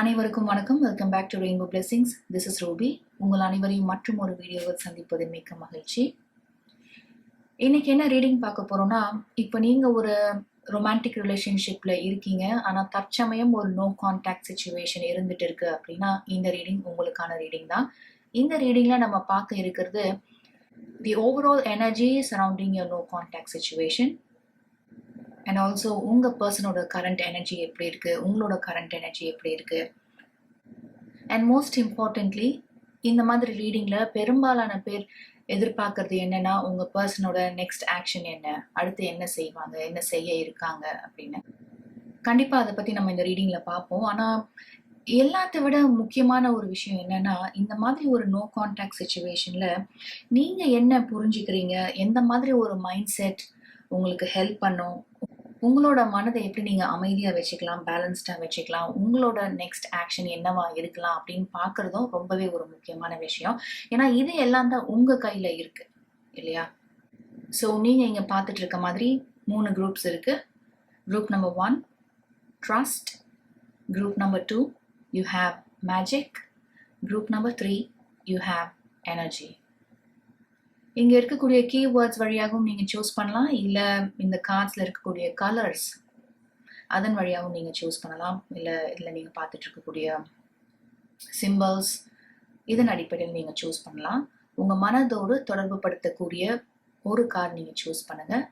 அனைவருக்கும் வணக்கம். Welcome back to rainbow blessings. This is Ruby. உங்கள் அனைவரையும் மற்றும் ஒரு வீடியோவில் சந்திப்பதில் மிக்க மகிழ்ச்சி. இன்னைக்கு என்ன ரீடிங் பார்க்க போறோம்னா, இப்போ நீங்க ஒரு ரொமான்டிக் ரிலேஷன்ஷிப்ல இருக்கீங்க, ஆனா தற்சமயம் ஒரு நோ கான்டாக்ட் சிச்சுவேஷன் இருந்துட்டு இருக்கு அப்படின்னா இந்த ரீடிங் உங்களுக்கான ரீடிங் தான். இந்த ரீடிங்ல நம்ம பார்க்க இருக்கிறது the overall energy surrounding your no contact situation and also உங்கள் பர்சனோட கரண்ட் எனர்ஜி எப்படி இருக்குது, உங்களோட கரண்ட் எனர்ஜி எப்படி இருக்குது. அண்ட் மோஸ்ட் இம்பார்ட்டன்ட்லி இந்த மாதிரி ரீடிங்கில் பெரும்பாலான பேர் எதிர்பார்க்கறது என்னென்னா, உங்கள் பர்சனோட நெக்ஸ்ட் ஆக்ஷன் என்ன, அடுத்து என்ன செய்வாங்க, என்ன செய்ய இருக்காங்க அப்படின்னு. கண்டிப்பாக அதை பற்றி நம்ம இந்த ரீடிங்கில் பார்ப்போம். ஆனால் எல்லாத்த விட முக்கியமான ஒரு விஷயம் என்னென்னா, இந்த மாதிரி ஒரு நோ கான்டாக்ட் சிச்சுவேஷனில் நீங்கள் என்ன புரிஞ்சுக்கிறீங்க, எந்த மாதிரி ஒரு மைண்ட் செட் உங்களுக்கு ஹெல்ப் பண்ணும், உங்களோட மனதை எப்படி நீங்கள் அமைதியாக வச்சுக்கலாம், பேலன்ஸ்டாக வச்சுக்கலாம், உங்களோட நெக்ஸ்ட் ஆக்ஷன் என்னவா இருக்கலாம் அப்படின்னு பார்க்குறதும் ரொம்பவே ஒரு முக்கியமான விஷயம். ஏன்னா இது எல்லாம் தான் உங்கள் கையில் இருக்குது இல்லையா? ஸோ நீங்கள் இங்கே பார்த்துட்டு இருக்க மாதிரி 3 குரூப்ஸ் இருக்குது. Group number 1 trust, group number 2 you have magic, group number 3 you have energy. இங்கே இருக்கக்கூடிய கீவேர்ட்ஸ் வழியாகவும் நீங்கள் சூஸ் பண்ணலாம், இல்லை இந்த கார்ட்ஸில் இருக்கக்கூடிய கலர்ஸ் அதன் வழியாகவும் நீங்கள் சூஸ் பண்ணலாம், இல்லை இதில் நீங்கள் பார்த்துட்டு இருக்கக்கூடிய சிம்பிள்ஸ் இதன் அடிப்படையில் நீங்கள் சூஸ் பண்ணலாம். உங்கள் மனதோடு தொடர்பு படுத்தக்கூடிய ஒரு கார்டு நீங்கள் சூஸ் பண்ணுங்கள்.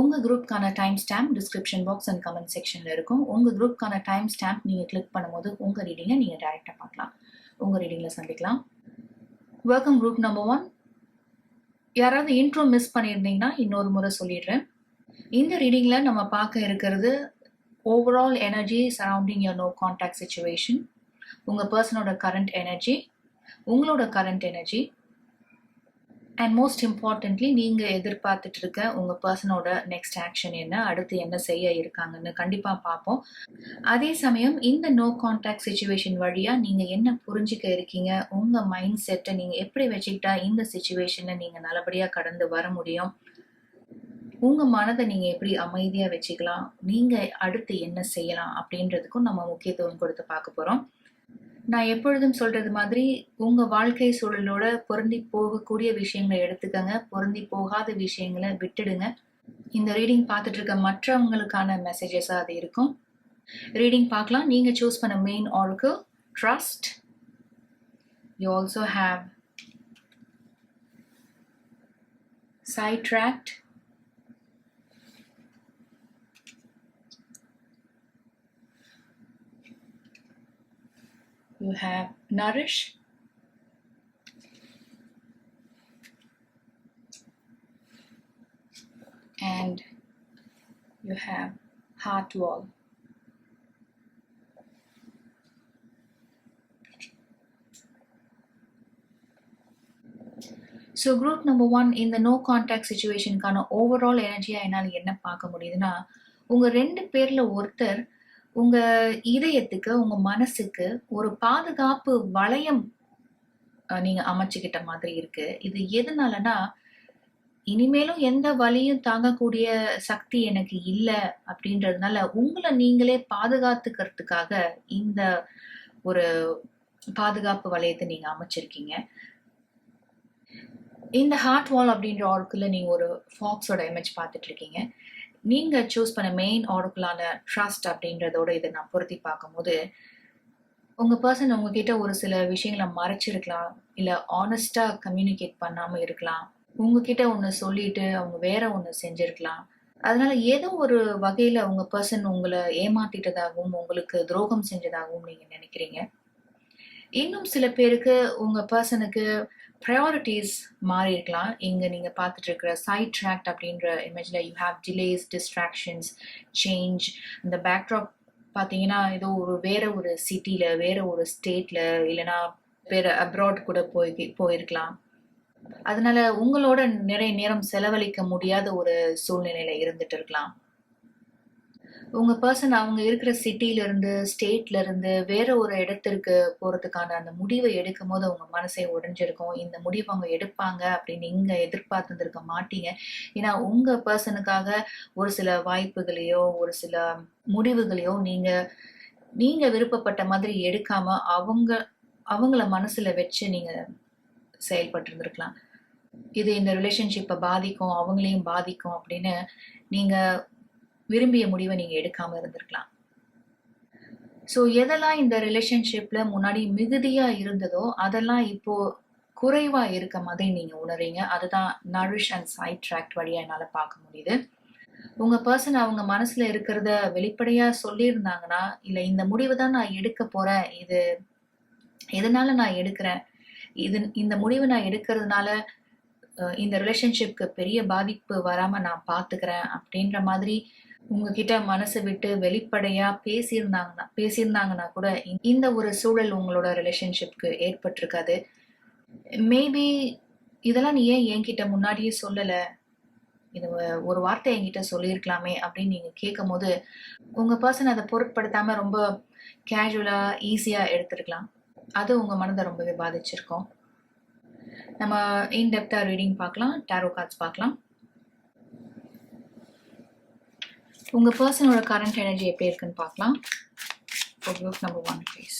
உங்கள் குரூப்கான timestamp description box and comment செக்ஷனில் இருக்கும். உங்கள் குரூப்கான டைம் ஸ்டாம்ப் நீங்கள் கிளிக் பண்ணும்போது உங்கள் ரீடிங்கை நீங்கள் டைரெக்டாக பார்க்கலாம். உங்கள் ரீடிங்கில் சந்திக்கலாம். Welcome group number 1. யாராவது இன்ட்ரோ மிஸ் பண்ணியிருந்தீங்கன்னா இன்னொரு முறை சொல்லிடுறேன். இந்த ரீடிங்கில் நம்ம பார்க்க இருக்கிறது overall energy surrounding your no contact situation, உங்கள் பர்சனோட கரண்ட் எனர்ஜி, உங்களோட current energy and most importantly நீங்கள் எதிர்பார்த்துட்டு இருக்க உங்கள் பர்சனோட நெக்ஸ்ட் ஆக்ஷன் என்ன, அடுத்து என்ன செய்ய இருக்காங்கன்னு கண்டிப்பாக பார்ப்போம். அதே சமயம் இந்த நோ கான்டாக்ட் சிச்சுவேஷன் வழியாக நீங்கள் என்ன புரிஞ்சுக்க இருக்கீங்க, உங்கள் மைண்ட் செட்டை நீங்கள் எப்படி வச்சுக்கிட்டா இந்த சிச்சுவேஷனை நீங்கள் நல்லபடியாக கடந்து வர முடியும், உங்கள் மனதை நீங்கள் எப்படி அமைதியாக வச்சுக்கலாம், நீங்கள் அடுத்து என்ன செய்யலாம் அப்படின்றதுக்கும் நம்ம முக்கியத்துவம் கொடுத்து பார்க்க போகிறோம். நான் எப்பொழுதும் சொல்றது மாதிரி உங்க வாழ்க்கை சூழலோட பொருந்தி போகக்கூடிய விஷயங்களை எடுத்துக்கங்க, பொருந்தி போகாத விஷயங்களை விட்டுடுங்க. இந்த ரீடிங் பார்த்துட்டு இருக்க மற்றவங்களுக்கான மெசேஜஸா அது இருக்கும். ரீடிங் பார்க்கலாம். நீங்க சூஸ் பண்ண main Oracle trust. You also have sidetracked, you have nourish, and you have heart wall. So group number 1 இந்த நோ கான்டாக்ட் சிச்சுவேஷனுக்கான ஓவரால் எனர்ஜியாக என்னால் என்ன பார்க்க முடியுதுன்னா, உங்கள் 2 பேரில் ஒருத்தர் உங்கள் இதயத்துக்கு, உங்கள் மனசுக்கு ஒரு பாதுகாப்பு வளையம் நீங்கள் அமைச்சுக்கிட்ட மாதிரி இருக்குது. இது எதனாலனா, இனிமேலும் எந்த வலியும் தாங்கக்கூடிய சக்தி எனக்கு இல்லை அப்படின்றதுனால உங்களை நீங்களே பாதுகாத்துக்கிறதுக்காக இந்த ஒரு பாதுகாப்பு வளையத்தை நீங்கள் அமைச்சிருக்கீங்க. இந்த ஹார்ட் வால் அப்படின்ற ஆர்க்கில் நீங்கள் ஒரு ஃபாக்ஸோட இமேஜ் பார்த்துட்டு இருக்கீங்க. நீங்கள் சூஸ் பண்ண மெயின் ஆர்க்கிளான ட்ரஸ்ட் அப்படின்றதோட இதை நான் பொருத்தி பார்க்கும்போது, உங்கள் பர்சன் உங்ககிட்ட ஒரு சில விஷயங்களை மறைச்சிருக்கலாம், இல்லை ஆனஸ்டாக கம்யூனிகேட் பண்ணாமல் இருக்கலாம், உங்ககிட்ட ஒன்று சொல்லிட்டு அவங்க வேற ஒன்று செஞ்சிருக்கலாம். அதனால ஏதோ ஒரு வகையில் உங்கள் பர்சன் உங்களை ஏமாத்திட்டதாகவும் உங்களுக்கு துரோகம் செஞ்சதாகவும் நீங்கள் நினைக்கிறீங்க. இன்னும் சில பேருக்கு உங்கள் பர்சனுக்கு ப்ரையாரிட்டிஸ் மாறி இருக்கலாம். இங்கே நீங்கள் பார்த்துட்டு இருக்கிற சைட் ட்ராக்ட் அப்படின்ற இமேஜில் you have delays, distractions, change. இந்த பேக்ட்ராப் பார்த்தீங்கன்னா ஏதோ வேற ஒரு சிட்டியில், வேற ஒரு ஸ்டேட்டில், இல்லைனா வேற அப்ராட் கூட போயிருக்கலாம். அதனால உங்களோட நிறைய நேரம் செலவழிக்க முடியாத ஒரு சூழ்நிலையில இருந்துட்டு இருக்கலாம். உங்க பர்சன் அவங்க இருக்கிற சிட்டியிலிருந்து, ஸ்டேட்லேருந்து வேற ஒரு இடத்திற்கு போகிறதுக்கான அந்த முடிவை எடுக்கும் போது அவங்க மனசே உடைஞ்சிருக்கும். இந்த முடிவை அவங்க எடுப்பாங்க அப்படின்னு நீங்கள் எதிர்பார்த்துருக்க மாட்டீங்க. ஏன்னா உங்கள் பர்சனுக்காக ஒரு சில வாய்ப்புகளையோ ஒரு சில முடிவுகளையோ நீங்கள் நீங்க விருப்பப்பட்ட மாதிரி எடுக்காம அவங்கள மனசுல வச்சு நீங்க செயல்பட்டு இருந்திருக்கலாம். இது இந்த ரிலேஷன்ஷிப்பை பாதிக்கும், அவங்களையும் பாதிக்கும் அப்படின்னு நீங்க விரும்பிய முடிவை நீங்க எடுக்காம இருந்திருக்கலாம். ஸோ எதெல்லாம் இந்த ரிலேஷன்ஷிப்ல முன்னாடி மிகுதியா இருந்ததோ அதெல்லாம் இப்போ குறைவா இருக்க மாதிரி நீங்க உணர்றீங்க. அதுதான் நரிஷ் அண்ட் சைட் ட்ராக்ட் வழியா என்னால பார்க்க முடியுது. உங்க பர்சன் அவங்க மனசுல இருக்கிறத வெளிப்படையா சொல்லியிருந்தாங்கன்னா, இல்ல இந்த முடிவு தான் நான் எடுக்க போறேன், இது எதனால நான் எடுக்கிறேன், இந்த முடிவு நான் எடுக்கிறதுனால இந்த ரிலேஷன்ஷிப்க்கு பெரிய பாதிப்பு வராம நான் பாத்துக்கிறேன் அப்படின்ற மாதிரி உங்ககிட்ட மனசு விட்டு வெளிப்படையா பேசியிருந்தாங்கன்னா கூட இந்த ஒரு சூழல் உங்களோட ரிலேஷன்ஷிப்க்கு ஏற்பட்டிருக்காது. மேபி இதெல்லாம் நீ ஏன் என்கிட்ட முன்னாடியே சொல்லல, இது ஒரு வார்த்தை என்கிட்ட சொல்லியிருக்கலாமே அப்படின்னு நீங்க கேட்கும் போது உங்க பர்சன் அதை பொருட்படுத்தாம ரொம்ப கேஷுவலா ஈஸியா எடுத்துருக்கலாம். அது உங்க மனதை ரொம்பவே பாதிச்சிருக்கோம். நம்ம இன்டெப்தா ரீடிங் பார்க்கலாம், டாரோ கார்ட்ஸ் பார்க்கலாம். உங்க பர்சனோட கரண்ட் எனர்ஜி எப்படி இருக்குன்னு பார்க்கலாம். For group number 1 please.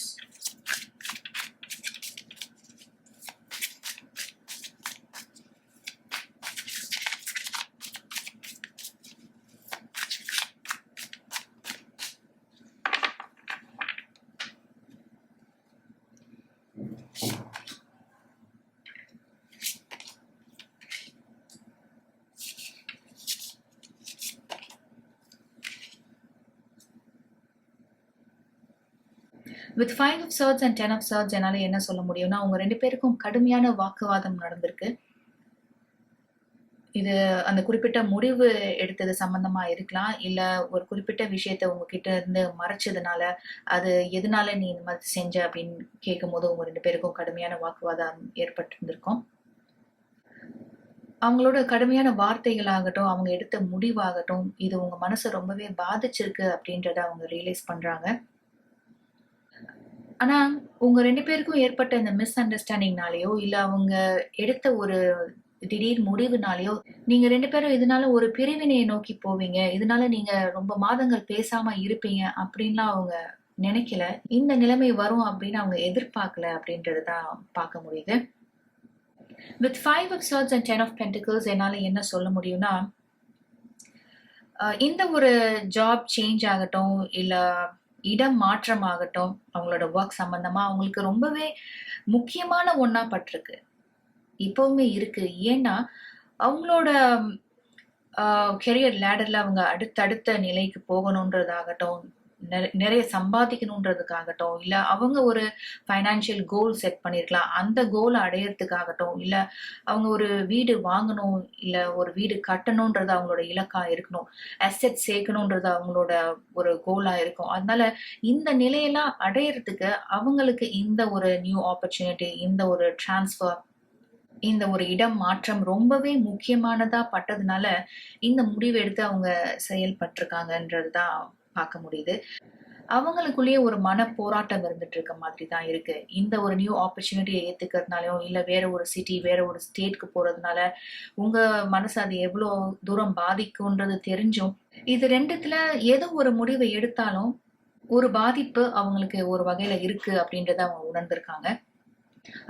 With 5 of swords and 10 of swords என்னால என்ன சொல்ல முடியும்னா, உங்க 2 பேருக்கும் கடுமையான வாக்குவாதம் நடந்திருக்கு. இது அந்த குறிப்பிட்ட முடிவு எடுத்தது சம்பந்தமா இருக்கலாம், இல்ல ஒரு குறிப்பிட்ட விஷயத்த உங்ககிட்ட இருந்து மறைச்சதுனால, அது எதனால நீ இந்த மாதிரி செஞ்ச அப்படின்னு கேட்கும்போது உங்க 2 பேருக்கும் கடுமையான வாக்குவாதம் ஏற்பட்டிருந்திருக்கும். அவங்களோட கடுமையான வார்த்தைகளாகட்டும், அவங்க எடுத்த முடிவாகட்டும், இது உங்க மனசை ரொம்பவே பாதிச்சிருக்கு அப்படின்றத அவங்க ரியலைஸ் பண்றாங்க. ஆனா உங்க 2 பேருக்கும் ஏற்பட்ட இந்த மிஸ் அண்டர்ஸ்டாண்டிங்னாலயோ, இல்ல அவங்க எடுத்த ஒரு திடீர் முடிவுனாலயோ, நீங்க 2 பேரும் இதனால ஒரு பிரிவினையை நோக்கி போவீங்க, இதனால நீங்க ரொம்ப மாதங்கள் பேசாம இருப்பீங்க அப்படின்லாம் அவங்க நினைக்கல. இந்த நிலைமை வரும் அப்படின்னு அவங்க எதிர்பார்க்கல அப்படின்றது தான் பார்க்க முடியுது. With 5 of swords and 10 of pentacles என்னால என்ன சொல்ல முடியும்னா, இந்த ஒரு ஜாப் சேஞ்ச் ஆகட்டும், இல்ல இடம் மாற்றம் ஆகட்டும், அவங்களோட ஒர்க் சம்பந்தமா அவங்களுக்கு ரொம்பவே முக்கியமான ஒண்ணா பட்டிருக்கு, இப்பவுமே இருக்கு. ஏன்னா அவங்களோட கெரியர் லேடர்ல அவங்க அடுத்தடுத்த நிலைக்கு போகணுன்றதாகட்டும், நிறைய சம்பாதிக்கணுன்றதுக்காகட்டும், இல்ல அவங்க ஒரு ஃபைனான்சியல் கோல் செட் பண்ணிருக்கலாம், அந்த கோலை அடையறதுக்காகட்டும், இல்ல அவங்க ஒரு வீடு வாங்கணும், இல்ல ஒரு வீடு கட்டணும்ன்றது அவங்களோட இலக்கா இருக்கணும், அசெட் சேர்க்கணும்ன்றது அவங்களோட ஒரு கோலா இருக்கும். அதனால இந்த நிலையெல்லாம் அடையறதுக்கு அவங்களுக்கு இந்த ஒரு நியூ ஆப்பர்ச்சுனிட்டி, இந்த ஒரு டிரான்ஸ்ஃபர், இந்த ஒரு இடம் மாற்றம் ரொம்பவே முக்கியமானதா பட்டதுனால இந்த முடிவு எடுத்து அவங்க செயல்பட்டிருக்காங்கன்றதுதான் பார்க்க முடியுது. அவங்களுக்குள்ளேயே ஒரு மன போராட்டம் இருந்துட்டு இருக்க மாதிரி தான் இருக்கு. இந்த ஒரு நியூ ஆப்பர்ச்சுனிட்டியை ஏத்துக்கிறதுனாலயும், இல்ல வேற ஒரு சிட்டி, வேற ஒரு ஸ்டேட்க்கு போறதுனால உங்க மனசு அது எவ்வளவு தூரம் பாதிக்கும்ன்றது தெரிஞ்சும், இது ரெண்டுத்துல ஏதோ ஒரு முடிவை எடுத்தாலும் ஒரு பாதிப்பு அவங்களுக்கு ஒரு வகையில இருக்கு அப்படின்றத அவங்க உணர்ந்திருக்காங்க.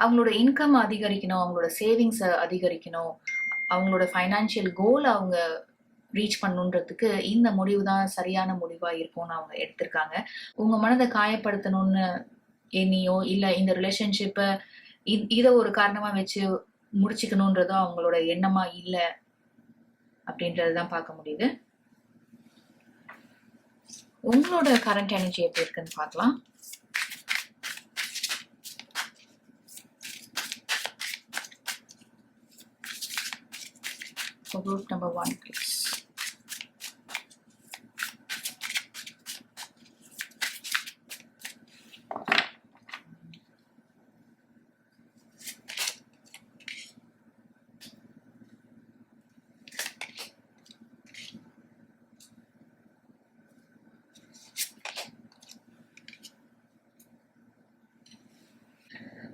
அவங்களோட இன்கம் அதிகரிக்கணும், அவங்களோட சேவிங்ஸ் அதிகரிக்கணும், அவங்களோட ஃபைனான்சியல் கோல் அவங்க ரீச் பண்ணுன்றதுக்கு இந்த முடிவு தான் சரியான முடிவா இருக்கும்னு அவங்க எடுத்திருக்காங்க. உங்க மனதை காயப்படுத்தணும்னு எண்ணியோ, இல்ல இந்த ரிலேஷன்ஷிப்பை இதை ஒரு காரணமா வச்சு முடிச்சுக்கணுன்றதோ அவங்களோட எண்ணமா இல்ல அப்படின்றதுதான் பார்க்க முடியுது. உங்களோட கரண்ட் எனர்ஜி எப்படி இருக்குன்னு பார்க்கலாம். For group number 1 please.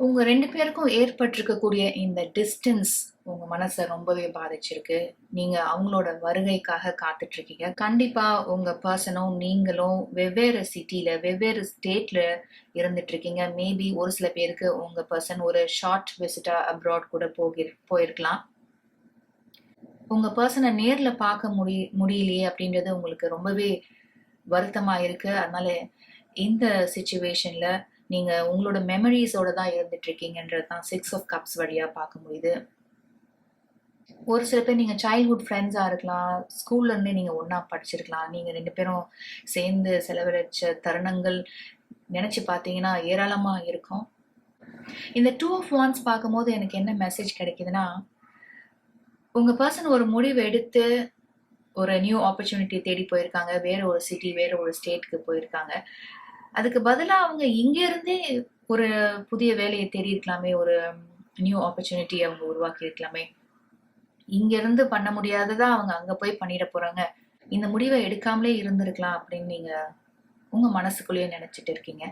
உங்க 2 பேருக்கும் ஏற்பட்டிருக்கக்கூடிய இந்த டிஸ்டன்ஸ் உங்க மனச ரொம்பவே பாதிச்சிருக்கு. நீங்க அவங்களோட வருகைக்காக காத்துட்டு இருக்கீங்க. கண்டிப்பா உங்க பெர்சனும் நீங்களும் வெவ்வேறு சிட்டில, வெவ்வேறு ஸ்டேட்ல இருந்துட்டு இருக்கீங்க. மேபி ஒரு சில பேருக்கு உங்க பெர்சன் ஒரு ஷார்ட் விசிட்டா அப்ராட் கூட போயிருக்கலாம். உங்க பெர்சன நேர்ல பார்க்க முடியலையே அப்படின்றது உங்களுக்கு ரொம்பவே வருத்தமா இருக்கு. அதனால இந்த சிச்சுவேஷன்ல நீங்க உங்களோட மெமரீஸோட தான் இருந்துட்டு இருக்கீங்கன்றது தான் 6 ஆஃப் கப்ஸ் வழியா பார்க்க முடியுது. ஒரு சில பேர் நீங்க சைல்ட்ஹுட் ஃப்ரெண்ட்ஸா இருக்கலாம். ஸ்கூல்ல இருந்தே நீங்க ஒண்ணா படிச்சிருக்கலாம். நீங்க 2 பேரும் சேர்ந்து செலவழிச்ச தருணங்கள் நினைச்சு பார்த்தீங்கன்னா ஏராளமா இருக்கும். இந்த 2 ஆஃப் வாண்ட்ஸ் பார்க்கும்போது எனக்கு என்ன மெசேஜ் கிடைக்குதுன்னா, உங்க பெர்சன் ஒரு முடிவு எடுத்து ஒரு நியூ ஆப்பர்ச்சுனிட்டி தேடி போயிருக்காங்க. வேற ஒரு சிட்டி, வேற ஒரு ஸ்டேட்க்கு போயிருக்காங்க. அதுக்கு பதிலா அவங்க இங்க இருந்தே ஒரு புதிய வேலைய தேடி இருக்கலாமே! ஒரு நியூ ஆப்பர்ச்சுனிட்டி அவங்க உருவாக்கி இருக்கலாமே! இங்க இருந்து பண்ண முடியாதத அவங்க அங்க போய் பண்ணிட போறாங்க. இந்த முடிவ எடுக்காமலே இருந்திருக்கலாம் அப்படின்னு நீங்க உங்க மனசுக்குள்ளேயே நினைச்சிட்டு இருக்கீங்க.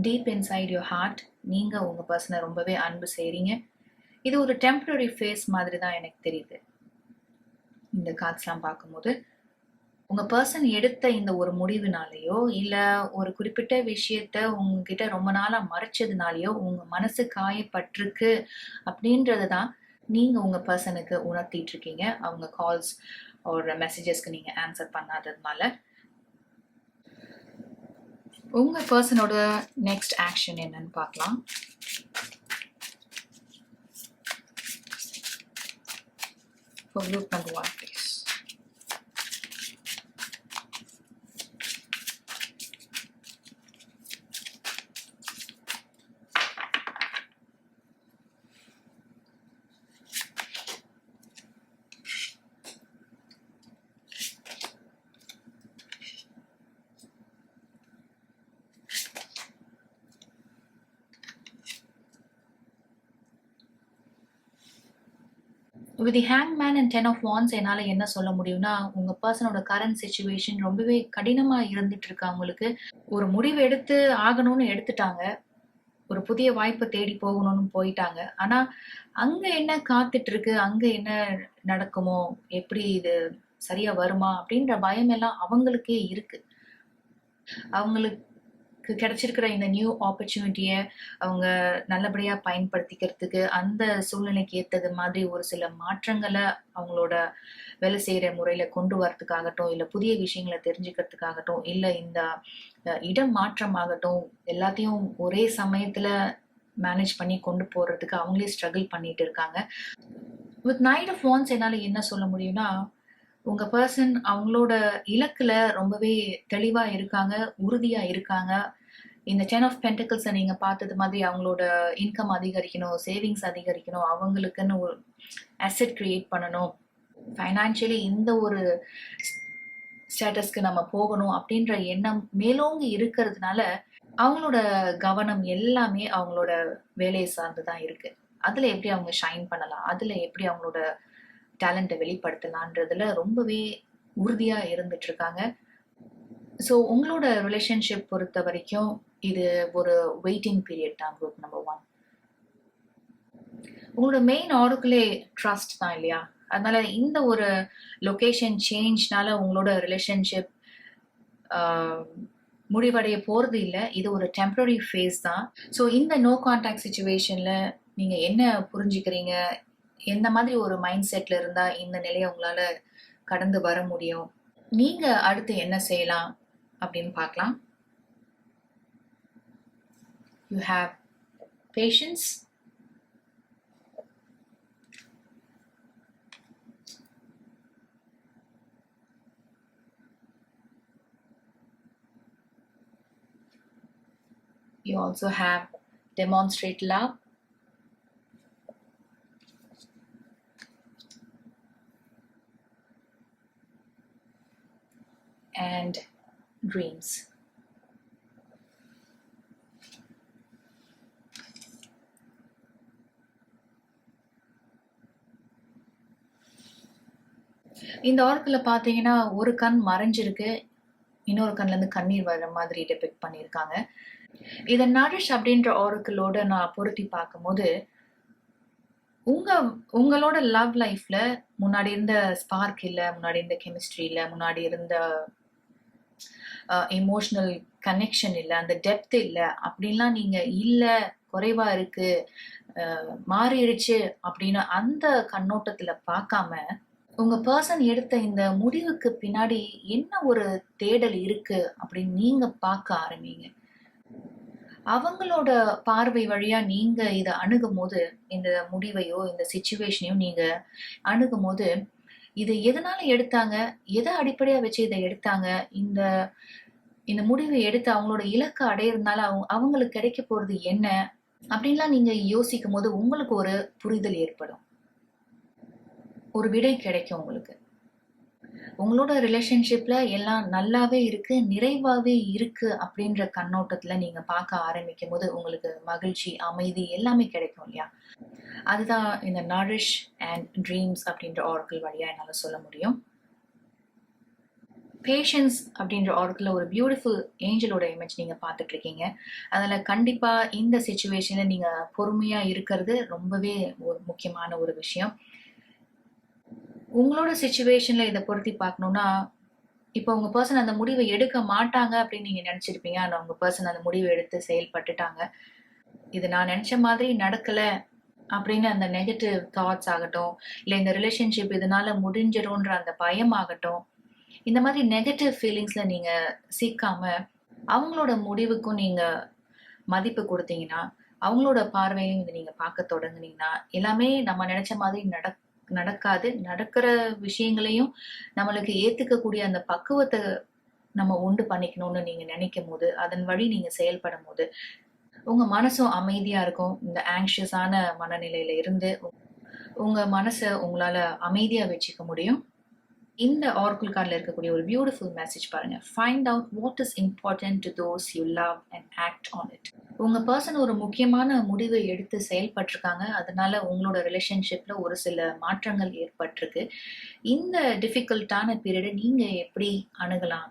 டீப் இன்சைட் யுவர் ஹார்ட் நீங்க உங்க பெர்சன ரொம்பவே அன்பு செய்றீங்க. இது ஒரு டெம்பரரி ஃபேஸ் மாதிரி தான் எனக்கு தெரியுது. இந்த கார்ட்ஸ்லாம் பார்க்கும்போது. உங்க பெர்சன் எடுத்த இந்த ஒரு முடிவுனாலயோ, இல்ல ஒரு குறிப்பிட்ட விஷயத்த உங்ககிட்ட ரொம்ப நாளா மறைச்சதுனாலயோ, உங்க மனசு காயப்பட்டிருக்கு அப்படின்றத தான் நீங்க உங்க பெர்சனுக்கு உணர்த்திட்டு இருக்கீங்க. அவங்க கால்ஸ் ஒரு மெசேஜஸ்க்கு நீங்க ஆன்சர் பண்ணாததுனால. உங்க பெர்சனோட நெக்ஸ்ட் ஆக்ஷன் என்னன்னு பார்க்கலாம். For group number 1, please. With the hangman and 10 of wands என்னால என்ன சொல்ல முடியும்னா, உங்க பெர்சனோட கரண்ட் சிச்சுவேஷன் ரொம்பவே கடினமா இருந்துட்டு இருக்கு அவங்களுக்கு. ஒரு முடிவு எடுத்து ஆகணும்னு எடுத்துட்டாங்க. ஒரு புதிய வாய்ப்ப தேடி போகணும்னு போயிட்டாங்க. ஆனா, அங்க என்ன காத்துட்டு இருக்கு? அங்க என்ன நடக்குமோ? எப்படி இது சரியா வருமா? அப்படின்ற பயம் எல்லாம் அவங்களுக்கே இருக்கு. அவங்களுக்கு கிடைச்சிருக்கிற இந்த நியூ ஆப்பர்ச்சுனிட்டிய அவங்க நல்லபடியா பயன்படுத்திக்கிறதுக்கு, அந்த சூழ்நிலைக்கு ஏத்தது மாதிரி ஒரு சில மாற்றங்கள அவங்களோட வேலை செய்ற முறையில கொண்டு வரதுக்காகட்டும், இல்ல புதிய விஷயங்கள தெரிஞ்சுக்கிறதுக்காகட்டும், இல்ல இந்த இடம் மாற்றமாகட்டும், எல்லாத்தையும் ஒரே சமயத்துல மேனேஜ் பண்ணி கொண்டு போறதுக்கு அவங்களே ஸ்ட்ரகிள் பண்ணிட்டு இருக்காங்க. வித் நைட் ஆஃப் வாண்ட்ஸ் என்னால என்ன சொல்ல முடியும்னா, உங்க பெர்சன் அவங்களோட இலக்குல ரொம்பவே தெளிவா இருக்காங்க, உறுதியா இருக்காங்க. இந்த 10 ஆஃப் பென்டக்கிள்ஸ நீங்க பார்த்தது மாதிரி அவங்களோட இன்கம் அதிகரிக்கணும், சேவிங்ஸ் அதிகரிக்கணும், அவங்களுக்குன்னு ஒரு அசெட் கிரியேட் பண்ணணும். ஃபைனான்ஷியலி இந்த ஒரு ஸ்டேட்டஸ்க்கு நம்ம போகணும் அப்படின்ற எண்ணம் மேலோங்கி இருக்கிறதுனால, அவங்களோட கவனம் எல்லாமே அவங்களோட வேலைய சார்ந்து தான் இருக்கு. அதுல எப்படி அவங்க ஷைன் பண்ணலாம்? அதுல எப்படி அவங்களோட டேலண்ட்ட வெளிப்படுத்தலான்றதுல ரொம்பவே உறுதியா இருந்துட்டு இருக்காங்க. ஸோ உங்களோட ரிலேஷன்ஷிப் பொறுத்த வரைக்கும் இது ஒரு வெயிட்டிங் பீரியட் தான் குரூப் நம்பர் 1. உங்களோட மெயின் ஆரோக்கிளே ட்ரஸ்ட் தான் இல்லையா? அதனால இந்த ஒரு லொகேஷன் சேஞ்ச்னால உங்களோட ரிலேஷன்ஷிப் முடிவடைய போறது இல்ல. இது ஒரு டெம்பரரி ஃபேஸ் தான். ஸோ இந்த நோ கான்டாக்ட் சிச்சுவேஷன்ல நீங்க என்ன புரிஞ்சுக்கிறீங்க? எந்த மாதிரி ஒரு மைண்ட் செட்ல இருந்தா இந்த நிலைய உங்களால கடந்து வர முடியும்? நீங்க அடுத்து என்ன செய்யலாம் அப்படின்னு பார்க்கலாம். You have patience. You also have demonstrate love. And dreams. இந்த ஆரக்கிள்ல பார்த்தீங்கன்னா, ஒரு கண் மறைஞ்சிருக்கு. இன்னொரு கண்லேருந்து கண்ணீர் வர்ற மாதிரி டெபிக்ட் பண்ணியிருக்காங்க. இதை நரிஷ் அப்படின்ற ஆரக்கிளோட நான் பொருத்தி பார்க்கும்போது உங்களோட லவ் லைஃப்ல முன்னாடி இருந்த ஸ்பார்க் இல்லை, முன்னாடி இருந்த கெமிஸ்ட்ரி இல்லை, முன்னாடி இருந்த எமோஷனல் கனெக்ஷன் இல்லை, அந்த டெப்த் இல்லை அப்படின்லாம் நீங்க இல்லை, குறைவா இருக்கு, மாறிடுச்சு அப்படின்னு அந்த கண்ணோட்டத்துல பார்க்காம உங்க பர்சன் எடுத்த இந்த முடிவுக்கு பின்னாடி என்ன ஒரு தேடல் இருக்கு அப்படின்னு நீங்க பார்க்க ஆரம்பிங்க. அவங்களோட பார்வை வழியா நீங்க இதை அணுகும் போது, இந்த முடிவையோ இந்த சிச்சுவேஷனையோ நீங்க அணுகும் போது, இது எதனால எடுத்தாங்க, எதை அடிப்படையா வச்சு இதை எடுத்தாங்க, இந்த இந்த முடிவை எடுத்து அவங்களோட இலக்கை அடையிறதுனால அவங்களுக்கு கிடைக்க போறது என்ன அப்படின்லாம் நீங்க யோசிக்கும் போது உங்களுக்கு ஒரு புரிதல் ஏற்படும், ஒரு விடை கிடைக்கும் உங்களுக்கு. உங்களோட ரிலேஷன்ஷிப்ல எல்லாம் நல்லாவே இருக்கு, நிறைவாவே இருக்கு அப்படின்ற கண்ணோட்டத்துல நீங்க பார்க்க ஆரம்பிக்கும் போது உங்களுக்கு மகிழ்ச்சி, அமைதி எல்லாமே கிடைக்கும் இல்லையா? அதுதான் இந்த நரிஷ் அண்ட் ட்ரீம்ஸ் அப்படின்ற ஆரக்கிள் வழியா என்னால சொல்ல முடியும். பேஷன்ஸ் அப்படின்ற ஆரக்கிள் ஒரு பியூட்டிஃபுல் ஏஞ்சலோட இமேஜ் நீங்க பார்த்துட்டு இருக்கீங்க. அதில் கண்டிப்பா இந்த சிச்சுவேஷன்ல நீங்க பொறுமையா இருக்கிறது ரொம்பவே ஒரு முக்கியமான ஒரு விஷயம். உங்களோட சிச்சுவேஷன்ல இதை பொருத்தி பார்க்கணும்னா, இப்போ உங்க பர்சன் அந்த முடிவை எடுக்க மாட்டாங்க அப்படின்னு நீங்க நினைச்சிருப்பீங்க. ஆனா உங்க பர்சன் அந்த முடிவை எடுத்து செயல்பட்டுட்டாங்க. இது நான் நினைச்ச மாதிரி நடக்கல அப்படின்னு அந்த நெகட்டிவ் தாட்ஸ் ஆகட்டும், இல்லை இந்த ரிலேஷன்ஷிப் இதனால முடிஞ்சிடும்ன்ற அந்த பயம் ஆகட்டும், இந்த மாதிரி நெகட்டிவ் ஃபீலிங்ஸ்ல நீங்க சிக்காம அவங்களோட முடிவுக்கும் நீங்க மதிப்பு கொடுத்தீங்கன்னா, அவங்களோட பார்வையும் இதை நீங்க பார்க்க தொடங்குனீங்கன்னா, எல்லாமே நம்ம நினைச்ச மாதிரி நடக்காது. நடக்கிற விஷயங்களையும் நம்மளுக்கு ஏத்துக்கக்கூடிய அந்த பக்குவத்தை நம்ம உண்டு பண்ணிக்கணும்னு நீங்க நினைக்கும் போது, அதன் வழி நீங்க செயல்படும் போது உங்க மனசும் அமைதியா இருக்கும். இந்த ஆங்ஷியஸான மனநிலையில இருந்து உங்க மனசை உங்களால அமைதியா வச்சுக்க முடியும். இந்த ஆரக்கிள் கார்டில் இருக்கக்கூடிய ஒரு பியூட்டிஃபுல் மெசேஜ் பாருங்க. Find out what is important to those you love and act on it. உங்க பர்சன் ஒரு முக்கியமான முடிவை எடுத்து செயல்பட்டிருக்காங்க. அதனால உங்களோட ரிலேஷன்ஷிப்ல ஒரு சில மாற்றங்கள் ஏற்பட்டிருக்கு. இந்த டிஃபிகல்ட்டான பீரியடை நீங்க எப்படி அணுகலாம்,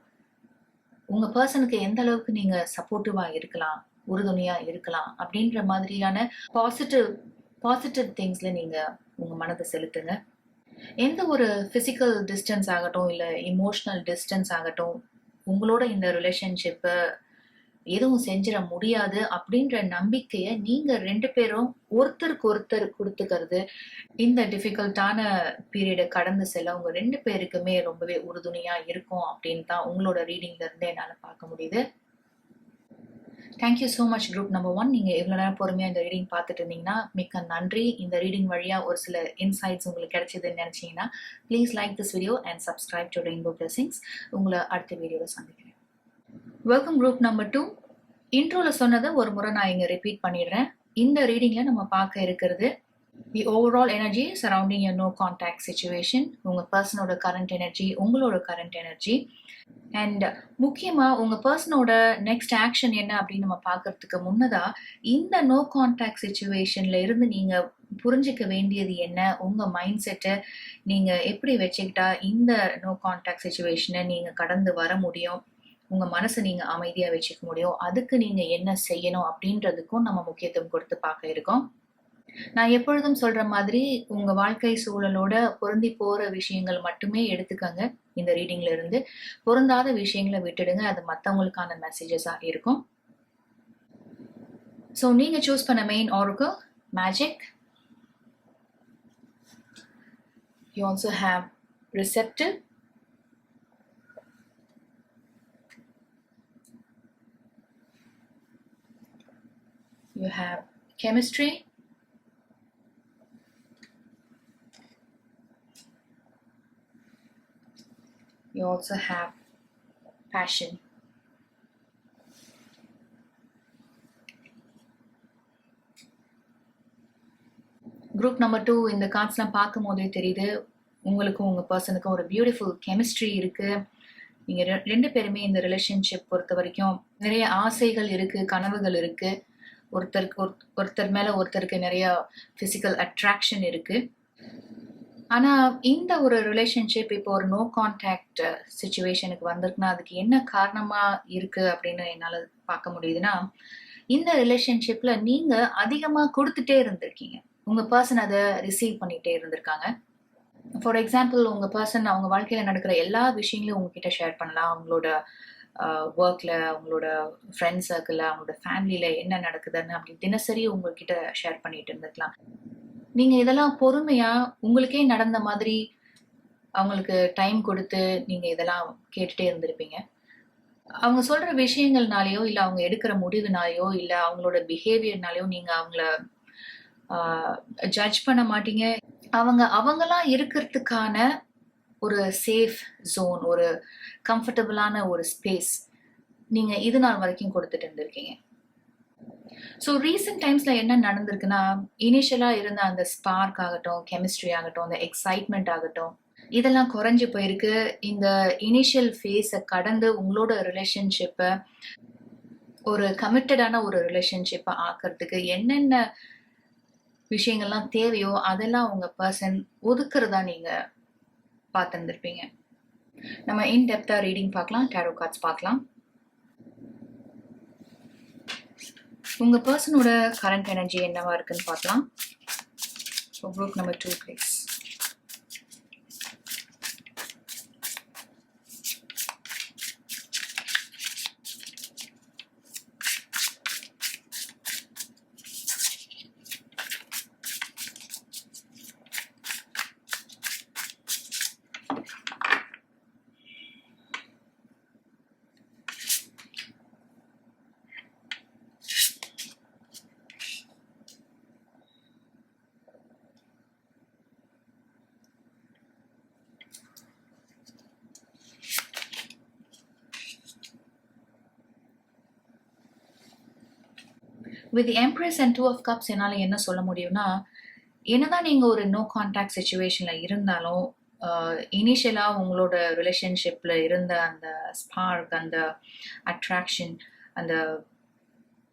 உங்க பர்சனுக்கு எந்த அளவுக்கு நீங்க சப்போர்ட்டிவா இருக்கலாம், உறுதுணையா இருக்கலாம் அப்படின்ற மாதிரியான பாசிட்டிவ் திங்ஸ்ல நீங்க உங்க மனதை செலுத்துங்க. எந்த ஒரு பிசிக்கல் டிஸ்டன்ஸ் ஆகட்டும், இல்லை இமோஷனல் டிஸ்டன்ஸ் ஆகட்டும், உங்களோட இந்த ரிலேஷன்ஷிப்பை எதுவும் செஞ்சிட முடியாது அப்படின்ற நம்பிக்கையை நீங்க 2 பேரும் ஒருத்தருக்கு ஒருத்தர் கொடுத்துக்கிறது இந்த டிஃபிகல்ட்டான பீரியடை கடந்து செல்ல உங்க 2 பேருக்குமே ரொம்பவே உறுதுணையா இருக்கும் அப்படின்னு தான் உங்களோட ரீடிங்ல இருந்து என்னால பார்க்க முடியுது. Thank you so much group number 1. நீங்கள் இவ்வளோ நேரம் பொறுமையாக இந்த ரீடிங் பார்த்துட்டு இருந்தீங்கன்னா மிக்க நன்றி. இந்த ரீடிங் வழியாக ஒரு சில இன்சைட்ஸ் உங்களுக்கு கிடைச்சதுன்னு நினச்சிங்கன்னா please like this video and subscribe to rainbow blessings. உங்களை அடுத்த வீடியோவில் சந்திக்கிறேன். Welcome group number 2. இன்ட்ரோவில் சொன்னதை ஒரு முறை நான் இங்கே ரிப்பீட் பண்ணிடுறேன். இந்த ரீடிங்கில் நம்ம பார்க்க இருக்கிறது the overall energy surrounding your no contact situation. உங்கள் பர்சனோட கரண்ட் எனர்ஜி, உங்களோட கரண்ட் எனர்ஜி, அண்ட் முக்கியமாக உங்கள் பர்சனோட நெக்ஸ்ட் ஆக்ஷன் என்ன அப்படின்னு நம்ம பார்க்கறதுக்கு முன்னதாக இந்த நோ கான்டாக்ட் சிச்சுவேஷனில் இருந்து நீங்கள் புரிஞ்சிக்க வேண்டியது என்ன, உங்கள் மைண்ட் செட்டை நீங்கள் எப்படி வச்சுக்கிட்டா இந்த நோ கான்டாக்ட் சிச்சுவேஷனை நீங்கள் கடந்து வர முடியும், உங்கள் மனசை நீங்கள் அமைதியாக வச்சுக்க முடியும், அதுக்கு நீங்கள் என்ன செய்யணும் அப்படின்றதுக்கும் நம்ம முக்கியத்துவம் கொடுத்து பார்க்க இருக்கோம். நான் எப்பொழுதும் சொல்ற மாதிரி உங்க வாழ்க்கை சூழலோட பொருந்தி போற விஷயங்கள் மட்டுமே எடுத்துக்கங்க. இந்த ரீடிங்ல இருந்து பொருந்தாத விஷயங்களை விட்டுடுங்க. அது மற்றவங்களுக்கான மெசேஜஸா இருக்கும். ஸோ நீங்க சூஸ் பண்ண main Oracle magic. You also have receptive, you have chemistry, you also have passion. Group number 2 இந்த கார்ட்ஸ்லாம் பார்க்கும் போதே தெரியுது உங்களுக்கும் உங்க பர்சனுக்கும் ஒரு பியூட்டிஃபுல் கெமிஸ்ட்ரி இருக்கு. நீங்க 2 பேருமே இந்த ரிலேஷன்ஷிப் பொறுத்த வரைக்கும் நிறைய ஆசைகள் இருக்கு, கனவுகள் இருக்கு. ஒருத்தர் மேல ஒருத்தருக்கு நிறைய பிசிக்கல் அட்ராக்ஷன் இருக்கு. ஆனா இந்த ஒரு ரிலேஷன்ஷிப் இப்போ ஒரு நோ கான்டாக்ட் சிச்சுவேஷனுக்கு வந்திருக்குன்னா அதுக்கு என்ன காரணமா இருக்கு அப்படின்னு என்னால பார்க்க முடியுதுன்னா, இந்த ரிலேஷன்ஷிப்ல நீங்க அதிகமா கொடுத்துட்டே இருந்திருக்கீங்க. உங்க பர்சன் அதை ரிசீவ் பண்ணிட்டே இருந்திருக்காங்க. ஃபார் எக்ஸாம்பிள், உங்க பர்சன் அவங்க வாழ்க்கையில நடக்கிற எல்லா விஷயங்களையும் உங்ககிட்ட ஷேர் பண்ணலாம். அவங்களோட ஒர்க்ல, அவங்களோட ஃப்ரெண்ட்ஸ் சர்க்கிள்ல, அவங்களோட ஃபேமிலியில என்ன நடக்குதுன்னு அப்படி தினசரி உங்ககிட்ட ஷேர் பண்ணிட்டு இருந்திருக்கலாம். நீங்க இதெல்லாம் பொறுமையா உங்களுக்கே நடந்த மாதிரி அவங்களுக்கு டைம் கொடுத்து நீங்க இதெல்லாம் கேட்டுட்டே இருந்திருப்பீங்க. அவங்க சொல்ற விஷயங்கள்னாலயோ, இல்ல அவங்க எடுக்கிற முடிவுனாலயோ, இல்ல அவங்களோட பிஹேவியர்னாலயோ நீங்க அவங்கள ஜட்ஜ் பண்ண மாட்டீங்க. அவங்களா இருக்கிறதுக்கான ஒரு சேஃப் ஜோன், ஒரு கம்ஃபர்டபுளான ஒரு ஸ்பேஸ் நீங்க இது நாள் வரைக்கும் கொடுத்துட்டு இருந்திருக்கீங்க. ஸோ ரீசெண்ட் டைம்ஸ்ல என்ன நடந்திருக்குன்னா, இனிஷியலா இருந்த அந்த ஸ்பார்க் ஆகட்டும், கெமிஸ்ட்ரி ஆகட்டும், அந்த எக்ஸைட்மெண்ட் ஆகட்டும், இதெல்லாம் குறைஞ்சு போயிருக்கு. இந்த இனிஷியல் ஃபேஸை கடந்து உங்களோட ரிலேஷன்ஷிப்பை ஒரு கமிட்டடான ஒரு ரிலேஷன்ஷிப்பை ஆக்கிறதுக்கு என்னென்ன விஷயங்கள்லாம் தேவையோ அதெல்லாம் உங்க பர்சன் ஒதுக்குறதா நீங்க பார்த்துருந்துருப்பீங்க. நம்ம இன்டெப்தா ரீடிங் பார்க்கலாம், டேரோ கார்ட்ஸ் பார்க்கலாம். உங்க பர்சனோட கரண்ட் எனர்ஜி என்னவா இருக்குன்னு பார்க்கலாம். So group number 2 please. With empress and 2 of cups என்னால் என்ன சொல்ல முடியும்னா, என்னதான் நீங்கள் ஒரு நோ கான்டாக்ட் சுச்சுவேஷனில் இருந்தாலும், இனிஷியலாக உங்களோட ரிலேஷன்ஷிப்பில் இருந்த அந்த ஸ்பார்க், அந்த அட்ராக்ஷன், அந்த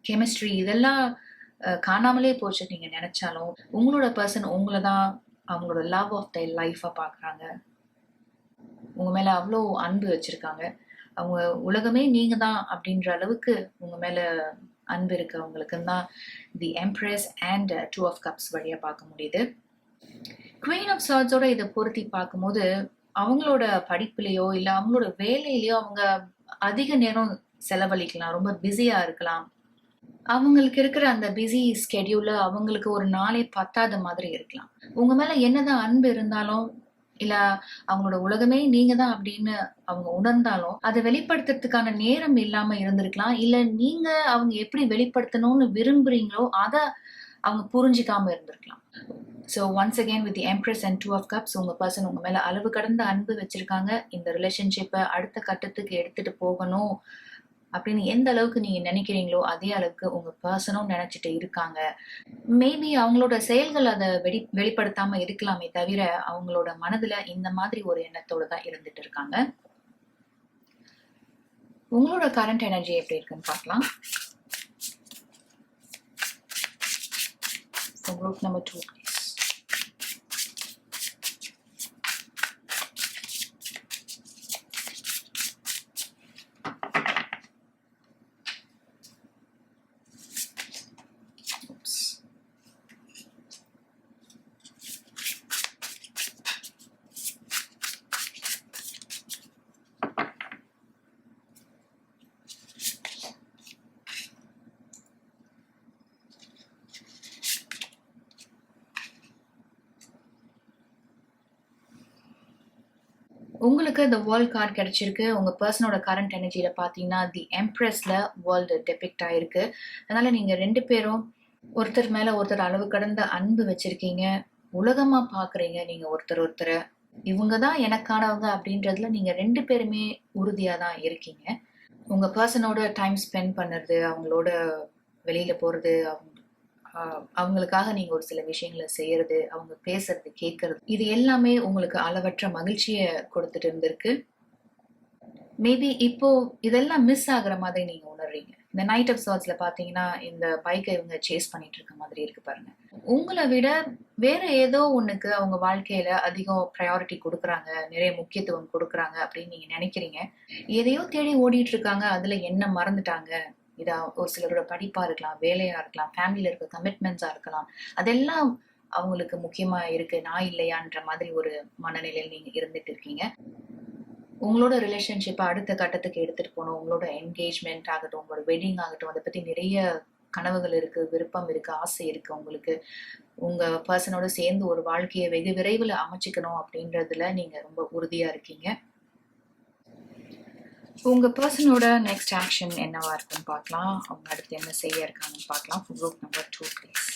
கெமிஸ்ட்ரி இதெல்லாம் காணாமலே போச்சு நீங்கள் நினச்சாலும், உங்களோட பர்சன் உங்களை தான் அவங்களோட லவ் ஆஃப் தை லைஃபாக பார்க்குறாங்க. உங்கள் மேலே அவ்வளோ அன்பு வச்சுருக்காங்க. அவங்க உலகமே நீங்கள் தான் அப்படின்ற அளவுக்கு உங்கள் மேலே அன்பு இருக்கு அவங்களுக்குன்னு தான் தி எம்ப்ரஸ் அண்ட் 2 ஆஃப் கப்ஸ் வழியா பார்க்க முடியுது. குவீன் ஆஃப் சார்ட்ஸோட இதை பொருத்தி பார்க்கும்போது அவங்களோட படிப்புலையோ இல்ல அவங்களோட வேலையிலயோ அவங்க அதிக நேரம் செலவழிக்கலாம், ரொம்ப பிஸியா இருக்கலாம். அவங்களுக்கு இருக்கிற அந்த பிஸி ஸ்கெடியூல்ல அவங்களுக்கு ஒரு நாளே பத்தாத மாதிரி இருக்கலாம். உங்க மேல என்னதான் அன்பு இருந்தாலும் இல்ல அவங்களோட உலகமே நீங்க தான் அப்படின்னு அவங்க உணர்ந்தாலும் அதை வெளிப்படுத்துறதுக்கான நேரம் இல்லாம இருந்திருக்கலாம். இல்ல நீங்க அவங்க எப்படி வெளிப்படுத்தணும்னு விரும்புறீங்களோ அதை அவங்க புரிஞ்சுக்காம இருந்திருக்கலாம். So once again with the empress and 2 of cups உங்க பர்சன் உங்க மேல அளவு கடந்த அன்பு வச்சிருக்காங்க. இந்த ரிலேஷன்ஷிப்பை அடுத்த கட்டத்துக்கு எடுத்துட்டு போகணும் அப்படின்னு எந்த அளவுக்கு நீங்க நினைக்கிறீங்களோ அதே அளவுக்கு உங்க பர்சனும் நினைச்சிட்டு இருக்காங்க. மேபி அவங்களோட செயல்கள் அதை வெளிப்படுத்தாம இருக்கலாமே தவிர அவங்களோட மனதுல இந்த மாதிரி ஒரு எண்ணத்தோட தான் இருந்துட்டு இருக்காங்க. உங்களோட கரண்ட் எனர்ஜி எப்படி இருக்குன்னு பார்க்கலாம். Group number 2 please. உங்களுக்கு இந்த வேர்ல்ட் கார்டு கிடைச்சிருக்கு. உங்க பர்சனோட கரண்ட் எனர்ஜியில பாத்தீங்கன்னா தி எம்ப்ரஸ்ல வேர்ல்டு டெபிக்ட் ஆயிருக்கு. அதனால நீங்க 2 பேரும் ஒருத்தர் மேல ஒருத்தர் அளவு கடந்த அன்பு வச்சிருக்கீங்க. உலகமா பாக்குறீங்க நீங்க ஒருத்தர். இவங்க தான் எனக்கானவங்க அப்படின்றதுல நீங்க 2 பேருமே உறுதியா தான் இருக்கீங்க. உங்க பர்சனோட டைம் ஸ்பெண்ட் பண்ணுறது, அவங்களோட வெளியில போறது, அவங்களுக்காக நீங்க ஒரு சில விஷயங்களை செய்யறது, அவங்க பேசுறது, கேட்கறது, இது எல்லாமே உங்களுக்கு அளவற்ற மகிழ்ச்சியை கொடுத்துட்டு இருந்திருக்கு. மேபி இப்போ இதெல்லாம் மிஸ் ஆகுற மாதிரி நீங்க உணர்றீங்க. இந்த நைட் ஆஃப் சார்ட்ஸ்ல பாத்தீங்கன்னா இந்த பைக்கை இவங்க சேஸ் பண்ணிட்டு இருக்க மாதிரி இருக்கு பாருங்க. உங்களை விட வேற ஏதோ ஒண்ணுக்கு அவங்க வாழ்க்கையில அதிகம் ப்ரையாரிட்டி குடுக்குறாங்க, நிறைய முக்கியத்துவம் குடுக்குறாங்க அப்படின்னு நீங்க நினைக்கிறீங்க. எதையோ தேடி ஓடிட்டு இருக்காங்க. அதுல என்ன மறந்துட்டாங்க. இதா ஒரு சிலரோட படிப்பா இருக்கலாம், வேலையா இருக்கலாம், ஃபேமிலில இருக்க கமிட்மெண்ட்ஸா இருக்கலாம். அதெல்லாம் அவங்களுக்கு முக்கியமா இருக்கு. நான் இல்லையான்ற மாதிரி ஒரு மனநிலையில நீங்க இருந்துட்டு இருக்கீங்க. உங்களோட ரிலேஷன்ஷிப்ப அடுத்த கட்டத்துக்கு எடுத்துட்டு போணும். உங்களோட என்கேஜ்மெண்ட் ஆகட்டும், உங்களோட வெட்டிங் ஆகட்டும், அத பத்தி நிறைய கனவுகள் இருக்கு, விருப்பம் இருக்கு, ஆசை இருக்கு உங்களுக்கு. உங்க பெர்சனோட சேர்ந்து ஒரு வாழ்க்கைய வெகு விரைவில அமைச்சுக்கணும் அப்படின்றதுல நீங்க ரொம்ப உறுதியா இருக்கீங்க. உங்க பெர்சனோட நெக்ஸ்ட் ஆக்ஷன் என்னவா இருக்குன்னு பார்க்கலாம். அவங்க அடுத்து என்ன செய்ய இருக்காங்கன்னு பார்க்கலாம். Group number 2 please.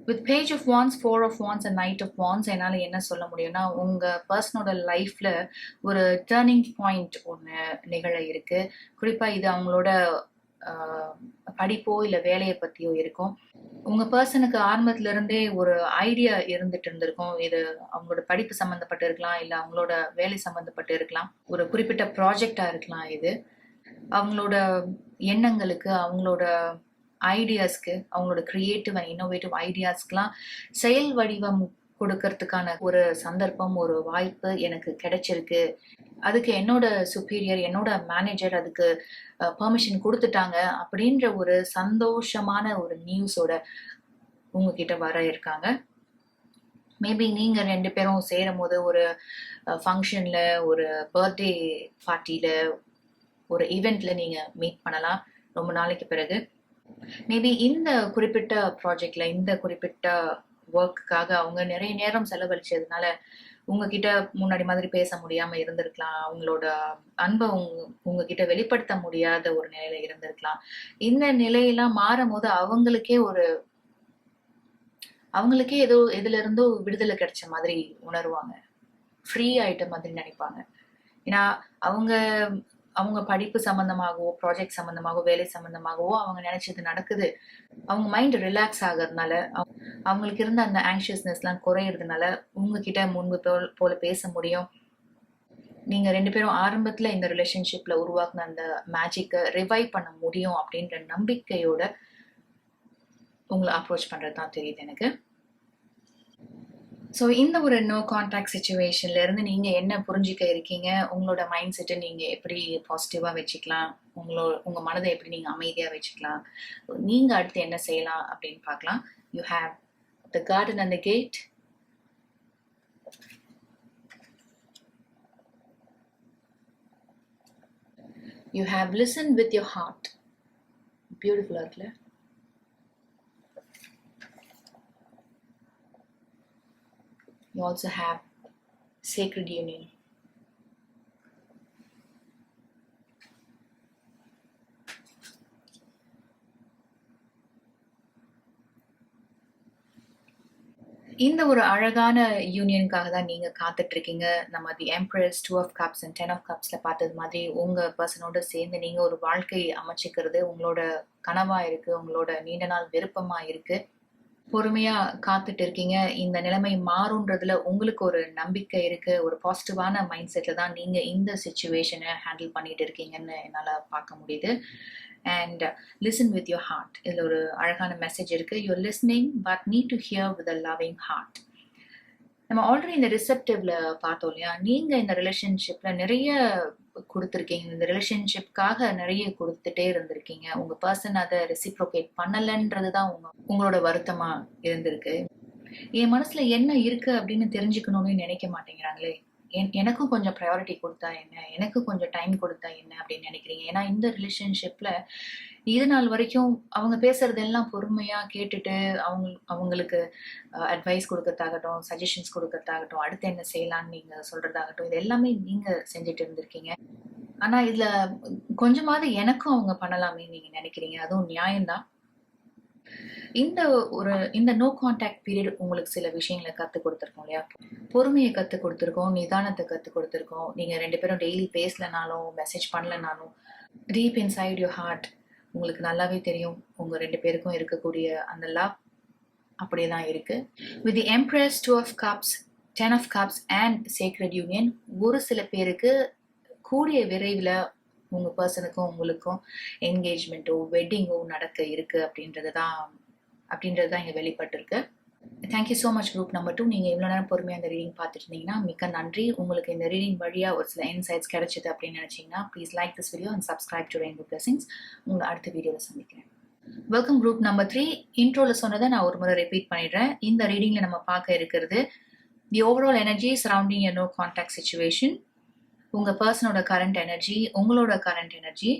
With page of wands, 4 of wands and knight of wands என்னால் என்ன சொல்ல முடியும்னா, உங்கள் பர்சனோட லைஃப்பில் ஒரு டேர்னிங் பாயிண்ட் ஒன்று நிகழ இருக்கு. குறிப்பாக இது அவங்களோட படிப்போ இல்லை வேலையை பற்றியோ இருக்கும். உங்கள் பர்சனுக்கு ஆரம்பத்திலிருந்தே ஒரு ஐடியா இருந்துட்டு இருந்திருக்கும். இது அவங்களோட படிப்பு சம்மந்தப்பட்டு இருக்கலாம், இல்லை அவங்களோட வேலை சம்மந்தப்பட்டு இருக்கலாம், ஒரு குறிப்பிட்ட ப்ராஜெக்டாக இருக்கலாம். இது அவங்களோட எண்ணங்களுக்கு, அவங்களோட ஐடியாஸ்க்கு, அவங்களோட கிரியேட்டிவ் அண்ட் இன்னோவேட்டிவ் ஐடியாஸ்க்குலாம் செயல் வடிவம் கொடுக்கறதுக்கான ஒரு சந்தர்ப்பம், ஒரு வாய்ப்பு எனக்கு கிடைச்சிருக்கு. அதுக்கு என்னோட சுப்பீரியர், என்னோட மேனேஜர் அதுக்கு பெர்மிஷன் கொடுத்துட்டாங்க அப்படின்ற ஒரு சந்தோஷமான ஒரு நியூஸோட உங்ககிட்ட வர இருக்காங்க. மேபி நீங்க 2 பேரும் சேரும் போது ஒரு ஃபங்க்ஷன்ல, ஒரு பர்த்டே பார்ட்டியில, ஒரு ஈவெண்ட்ல நீங்க மீட் பண்ணலாம் ரொம்ப நாளைக்கு பிறகு. மேபி இந்த குறிப்பிட்ட ப்ராஜெக்ட்ல, இந்த குறிப்பிட்ட ஒர்க்குக்காக அவங்க நிறைய நேரம் செலவழிச்சதுனால உங்ககிட்ட முன்னாடி மாதிரி பேச முடியாம இருந்திருக்கலாம். அவங்களோட அன்பை உங்ககிட்ட வெளிப்படுத்த முடியாத ஒரு நிலையில இருந்திருக்கலாம். இந்த நிலையெல்லாம் மாறும் போது அவங்களுக்கே ஏதோ எதுல இருந்தோ விடுதலை கிடைச்ச மாதிரி உணர்வாங்க. ஃப்ரீ ஆயிட்ட மாதிரி நினைப்பாங்க. ஏன்னா அவங்க அவங்க படிப்பு சம்பந்தமாகவோ, ப்ராஜெக்ட் சம்பந்தமாகவோ, வேலை சம்பந்தமாகவோ அவங்க நினைச்சது நடக்குது. அவங்க மைண்ட் ரிலாக்ஸ் ஆகுறதுனால, அவங்களுக்கு இருந்த அந்த ஆங்ஷியஸ்னஸ்லாம் குறையிறதுனால உங்ககிட்ட முன்பு போல பேச முடியும். நீங்க 2 பேரும் ஆரம்பத்துல இந்த ரிலேஷன்ஷிப்ல உருவாக்குன அந்த மேஜிக்கை ரிவைவ் பண்ண முடியும் அப்படின்ற நம்பிக்கையோட உங்களை அப்ரோச் பண்றது தான் தெரியுது எனக்கு. ஸோ இந்த ஒரு நோ கான்டாக்ட் சுச்சுவேஷன்ல இருந்து நீங்க என்ன புரிஞ்சுக்க இருக்கீங்க? உங்களோட மைண்ட் செட்டை நீங்க எப்படி பாசிட்டிவா வச்சுக்கலாம்? உங்க மனதை எப்படி நீங்க அமைதியா வச்சுக்கலாம்? நீங்க அடுத்து என்ன செய்யலாம் அப்படின்னு பார்க்கலாம். You have the garden and the gate. You have listen with your heart. பியூட்டிஃபுல்லா இருக்குல்ல? You also have sacred union. இந்த ஒரு அழகான யூனியனுக்காக தான் நீங்க காத்துட்டு இருக்கீங்க. நம்ம the empress, 2 of cups and 10 of கப்ஸ்ல பார்த்தது மாதிரி உங்க பர்சனோட சேர்ந்து நீங்க ஒரு வாழ்க்கை அமைச்சுக்கிறது உங்களோட கனவா இருக்கு, உங்களோட நீண்ட நாள் விருப்பமா இருக்கு. பொறுமையா காத்துட்டு இருக்கீங்க. இந்த நிலைமை மாறும்ன்றதுல உங்களுக்கு ஒரு நம்பிக்கை இருக்கு. ஒரு பாசிட்டிவான மைண்ட் செட்ல தான் நீங்க இந்த சிச்சுவேஷனை ஹேண்டில் பண்ணிட்டு இருக்கீங்கன்னு என்னால பார்க்க முடியுது. And listen with your heart. இதுல ஒரு அழகான மெசேஜ் இருக்கு. You're listening but need to hear with a loving heart. நம்ம ஆல்ரெடி இந்த ரிசெப்டிவ்ல பார்த்தோம் இல்லையா? நீங்க இந்த ரிலேஷன்ஷிப்ல நிறைய கொடுத்துருக்கீங்க. இந்த ரிலேஷன்ஷிப்காக நிறைய கொடுத்துட்டே இருந்திருக்கீங்க. உங்க பர்சன் அதை ரெசிப்ரோகேட் பண்ணலன்றது தான் உங்களோட வருத்தமா இருந்திருக்கு. என் மனசுல என்ன இருக்கு அப்படின்னு தெரிஞ்சுக்கணும்னு நினைக்க மாட்டேங்கிறாங்களே, எனக்கும் கொஞ்சம் ப்ரையாரிட்டி கொடுத்தா என்ன, எனக்கு கொஞ்சம் டைம் கொடுத்தா என்ன அப்படின்னு நினைக்கிறீங்க. ஏன்னா இந்த ரிலேஷன்ஷிப்ல இது நாள் வரைக்கும் அவங்க பேசுறதெல்லாம் பொறுமையா கேட்டுட்டு அவங்களுக்கு அட்வைஸ் கொடுக்கறதாகட்டும், சஜஷன்ஸ் கொடுக்கறதாகட்டும், அடுத்து என்ன செய்யலாம்னு நீங்க சொல்றதாகட்டும், இது எல்லாமே நீங்க செஞ்சுட்டு இருந்திருக்கீங்க. ஆனா இதுல கொஞ்சமாவது எனக்கும் அவங்க பண்ணலாமே நீங்க நினைக்கிறீங்க. அதுவும் நியாயம்தான். இந்த நோ கான்டாக்ட் பீரியட் உங்களுக்கு சில விஷயங்களை கற்றுக் கொடுத்துருக்கோம் இல்லையா? பொறுமையை கற்றுக் கொடுத்துருக்கோம், நிதானத்தை கற்றுக் கொடுத்துருக்கோம். நீங்கள் 2 பேரும் டெய்லி பேசலனாலும், மெசேஜ் பண்ணலனாலும், டீப் இன்சைட் யுவர் ஹார்ட் உங்களுக்கு நல்லாவே தெரியும் உங்கள் 2 பேருக்கும் இருக்கக்கூடிய அந்த லவ் அப்படியே தான் இருக்குது. With the embrace, 2 of cups, 10 of cups and sacred union, ஒரு சில பேருக்கு கூடிய விரைவில் உங்கள் பர்சனுக்கும் உங்களுக்கும் என்கேஜ்மெண்ட்டோ வெட்டிங்கோ நடக்க இருக்குது அப்படின்றது தான் இங்கே வெளிப்பட்டிருக்கு. Thank you so much group number 2. நீங்கள் இவ்வளோ நேரம் பொறுமையாக அந்த ரீடிங் பார்த்துட்டு இருந்தீங்கன்னா மிக்க நன்றி. உங்களுக்கு இந்த ரீடிங் வழியாக ஒரு சில இன்சைட்ஸ் கிடைச்சிது அப்படின்னு நினச்சிங்கன்னா please like this video and subscribe to rainbow blessings. உங்களை அடுத்த வீடியோவில் சந்திக்கிறேன். Welcome group number 3. இன்ட்ரோவில் சொன்னதை நான் ஒரு முறை ரிப்பீட் பண்ணிடுறேன். இந்த ரீடிங்கில் நம்ம பார்க்க இருக்கிறது the overall energy surrounding a no contact situation, உங்கள் பர்சனோட கரண்ட் எனர்ஜி, உங்களோட கரண்ட் எனர்ஜி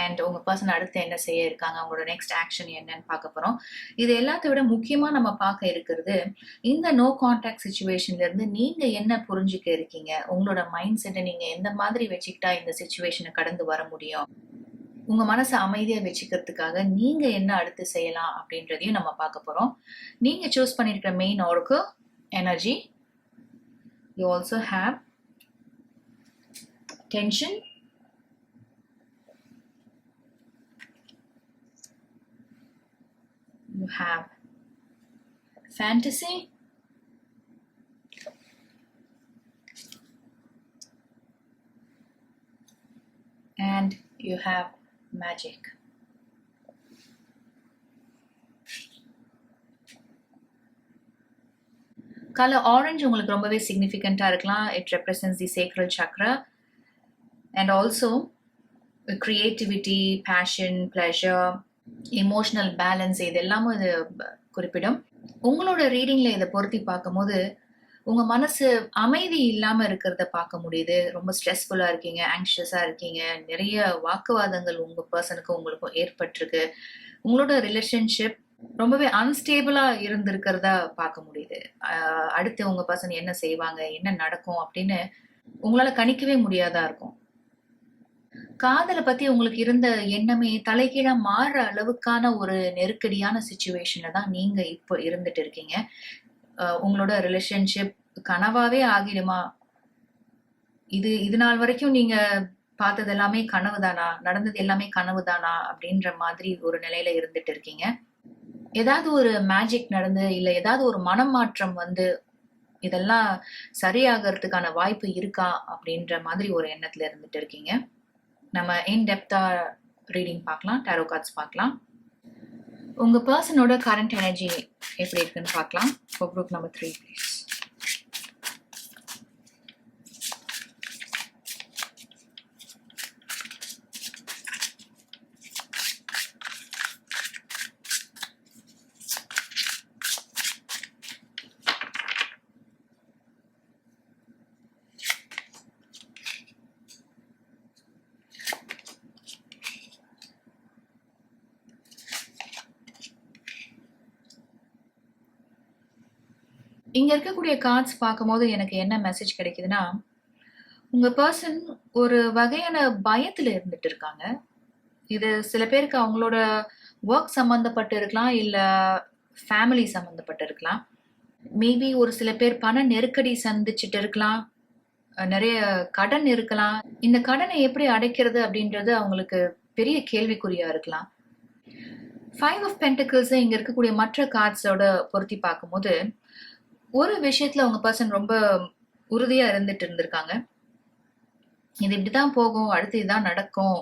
அண்ட் உங்கள் பர்சன் அடுத்து என்ன செய்ய இருக்காங்க, அவங்களோட நெக்ஸ்ட் ஆக்ஷன் என்னன்னு பார்க்க போகிறோம். இது எல்லாத்த விட முக்கியமாக நம்ம பார்க்க இருக்கிறது இந்த நோ கான்டாக்ட் சுச்சுவேஷன்லேருந்து நீங்கள் என்ன புரிஞ்சுக்க இருக்கீங்க, உங்களோட மைண்ட் செட்டை நீங்கள் எந்த மாதிரி வச்சுக்கிட்டா இந்த சுச்சுவேஷனை கடந்து வர முடியும், உங்கள் மனசை அமைதியாக வச்சுக்கிறதுக்காக நீங்கள் என்ன அடுத்து செய்யலாம் அப்படின்றதையும் நம்ம பார்க்க போகிறோம். நீங்கள் சூஸ் பண்ணியிருக்கிற main arch energy. You also have tension, you have fantasy, and you have magic. Color orange உங்களுக்கு ரொம்பவே significant-ஆ இருக்கலாம். It represents the sacral chakra and also creativity, passion, pleasure, emotional balance இதெல்லாமும் இது குறிப்பிடும். உங்களோட ரீடிங்கில் இதை பொருத்தி பார்க்கும்போது உங்கள் மனசு அமைதி இல்லாமல் இருக்கிறத பார்க்க முடியுது. ரொம்ப ஸ்ட்ரெஸ்ஃபுல்லாக இருக்கீங்க, ஆங்ஷியஸாக இருக்கீங்க, நிறைய வாக்குவாதங்கள் உங்கள் பர்சனுக்கும் உங்களுக்கும் ஏற்பட்டிருக்கு. உங்களோட ரிலேஷன்ஷிப் ரொம்பவே அன்ஸ்டேபிளாக இருந்திருக்கிறதா பார்க்க முடியுது. அடுத்து உங்கள் பர்சன் என்ன செய்வாங்க, என்ன நடக்கும் அப்படின்னு உங்களால் கணிக்கவே முடியாதா இருக்கும். காதலை பத்தி உங்களுக்கு இருந்த எண்ணமே தலைகீழா மாறுற அளவுக்கான ஒரு நெருக்கடியான சுச்சுவேஷன்ல தான் நீங்க இப்போ இருந்துட்டு இருக்கீங்க. உங்களோட ரிலேஷன்ஷிப் கனவாவே ஆகிடுமா, இது நாள் வரைக்கும் நீங்க பார்த்தது எல்லாமே கனவு தானா, நடந்தது எல்லாமே கனவு தானா அப்படின்ற மாதிரி ஒரு நிலையில இருந்துட்டு இருக்கீங்க. ஏதாவது ஒரு மேஜிக் நடந்து இல்ல ஏதாவது ஒரு மனமாற்றம் வந்து இதெல்லாம் சரியாகிறதுக்கான வாய்ப்பு இருக்கா அப்படின்ற மாதிரி ஒரு எண்ணத்துல இருந்துட்டு இருக்கீங்க. நம்ம இன்டெப்தா ரீடிங் பார்க்கலாம், டாரோ கார்ட்ஸ் பார்க்கலாம். உங்கள் பர்சனோட கரண்ட் எனர்ஜி எப்படி இருக்குன்னு பார்க்கலாம். For group number 3 please. இங்க இருக்கக்கூடிய கார்ட்ஸ் பார்க்கும்போது எனக்கு என்ன மெசேஜ் கிடைக்குதுன்னா, உங்க பர்சன் ஒரு வகையான பயத்துல இருந்துட்டு இருக்காங்க. இது சில பேருக்கு அவங்களோட ஒர்க் சம்பந்தப்பட்டு இருக்கலாம், இல்ல ஃபேமிலி சம்பந்தப்பட்டு இருக்கலாம். மேபி ஒரு சில பேர் பண நெருக்கடி சந்திச்சுட்டு இருக்கலாம், நிறைய கடன் இருக்கலாம். இந்த கடனை எப்படி அடைக்கிறது அப்படின்றது அவங்களுக்கு பெரிய கேள்விக்குறியா இருக்கலாம். 5 of Pentacles இங்க இருக்கக்கூடிய மற்ற கார்ட்ஸோட பொருத்தி பார்க்கும்போது ஒரு விஷயத்துல உங்க பர்சன் ரொம்ப உறுதியா இருந்துட்டு இருந்திருக்காங்க. இது இப்படிதான் போகும், அடுத்து இதுதான் நடக்கும்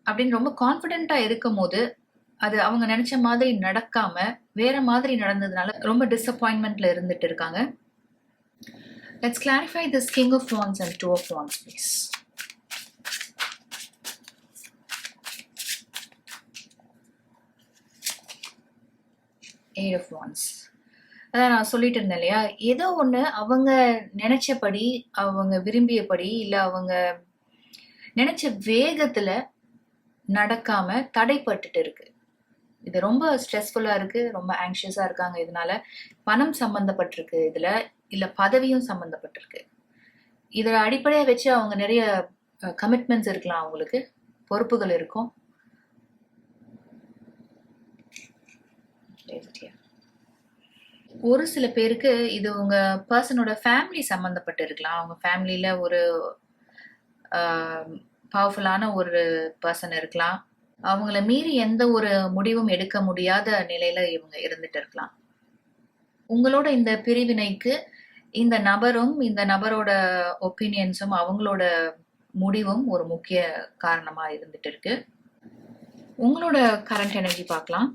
அப்படின்னு ரொம்ப கான்ஃபிடென்ட்டா இருக்கும் போது அது அவங்க நினைச்ச மாதிரி நடக்காம வேற மாதிரி நடந்ததுனால ரொம்ப டிசப்பாயின்மெண்ட்ல இருந்துட்டு இருக்காங்க. Let's clarify this King of Wands and Two of Wands, please. Eight of Wands. அதான் நான் சொல்லிட்டு இருந்தேன் இல்லையா, ஏதோ ஒன்று அவங்க நினைச்சபடி, அவங்க விரும்பியபடி, இல்லை அவங்க நினைச்ச வேகத்துல நடக்காம தடைப்பட்டுட்டு இருக்கு. இது ரொம்ப ஸ்ட்ரெஸ்ஃபுல்லா இருக்கு, ரொம்ப ஆங்ஷியஸா இருக்காங்க. இதனால பணம் சம்பந்தப்பட்டிருக்கு இதுல, இல்ல பதவியும் சம்பந்தப்பட்டிருக்கு. இதை அடிப்படையா வச்சு அவங்க நிறைய கமிட்மெண்ட்ஸ் இருக்கலாம், அவங்களுக்கு பொறுப்புகள் இருக்கும். ஒரு சில பேருக்கு இது உங்க பர்சனோட ஃபேமிலி சம்பந்தப்பட்டு இருக்கலாம். அவங்க ஃபேமிலியில ஒரு பவர்ஃபுல்லான ஒரு பர்சன் இருக்கலாம். அவங்கள மீறி எந்த ஒரு முடிவும் எடுக்க முடியாத நிலையில இவங்க இருந்துட்டு இருக்கலாம். உங்களோட இந்த பிரிவினைக்கு இந்த நபரும் இந்த நபரோட ஒப்பீனியன்ஸும் அவங்களோட முடிவும் ஒரு முக்கிய காரணமா இருந்துட்டு இருக்கு. உங்களோட கரண்ட் எனர்ஜி பார்க்கலாம்.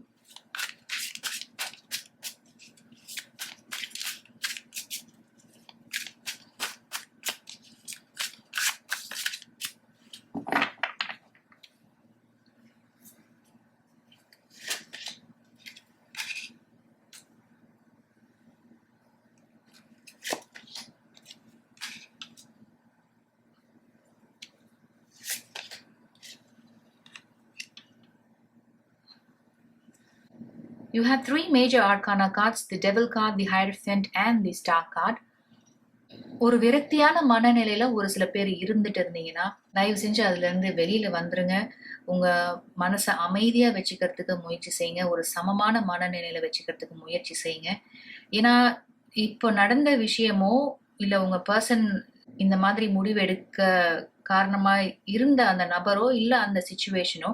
You have 3 major arcana cards, the Devil card, the Hierophant and the Star card. ஒரு விரக்தியான மனநிலையில ஒரு சில பேர் இருந்துட்டு இருந்தீங்கன்னா தயவு செஞ்சு அதுல இருந்து வெளியில வந்துருங்க. உங்க மனசை அமைதியா வச்சுக்கிறதுக்கு முயற்சி செய்யுங்க. ஒரு சமமான மனநிலையில வச்சுக்கிறதுக்கு முயற்சி செய்யுங்க. ஏன்னா இப்போ நடந்த விஷயமோ இல்ல உங்க பர்சன் இந்த மாதிரி முடிவு எடுக்க காரணமா இருந்த அந்த நபரோ இல்ல அந்த சிச்சுவேஷனோ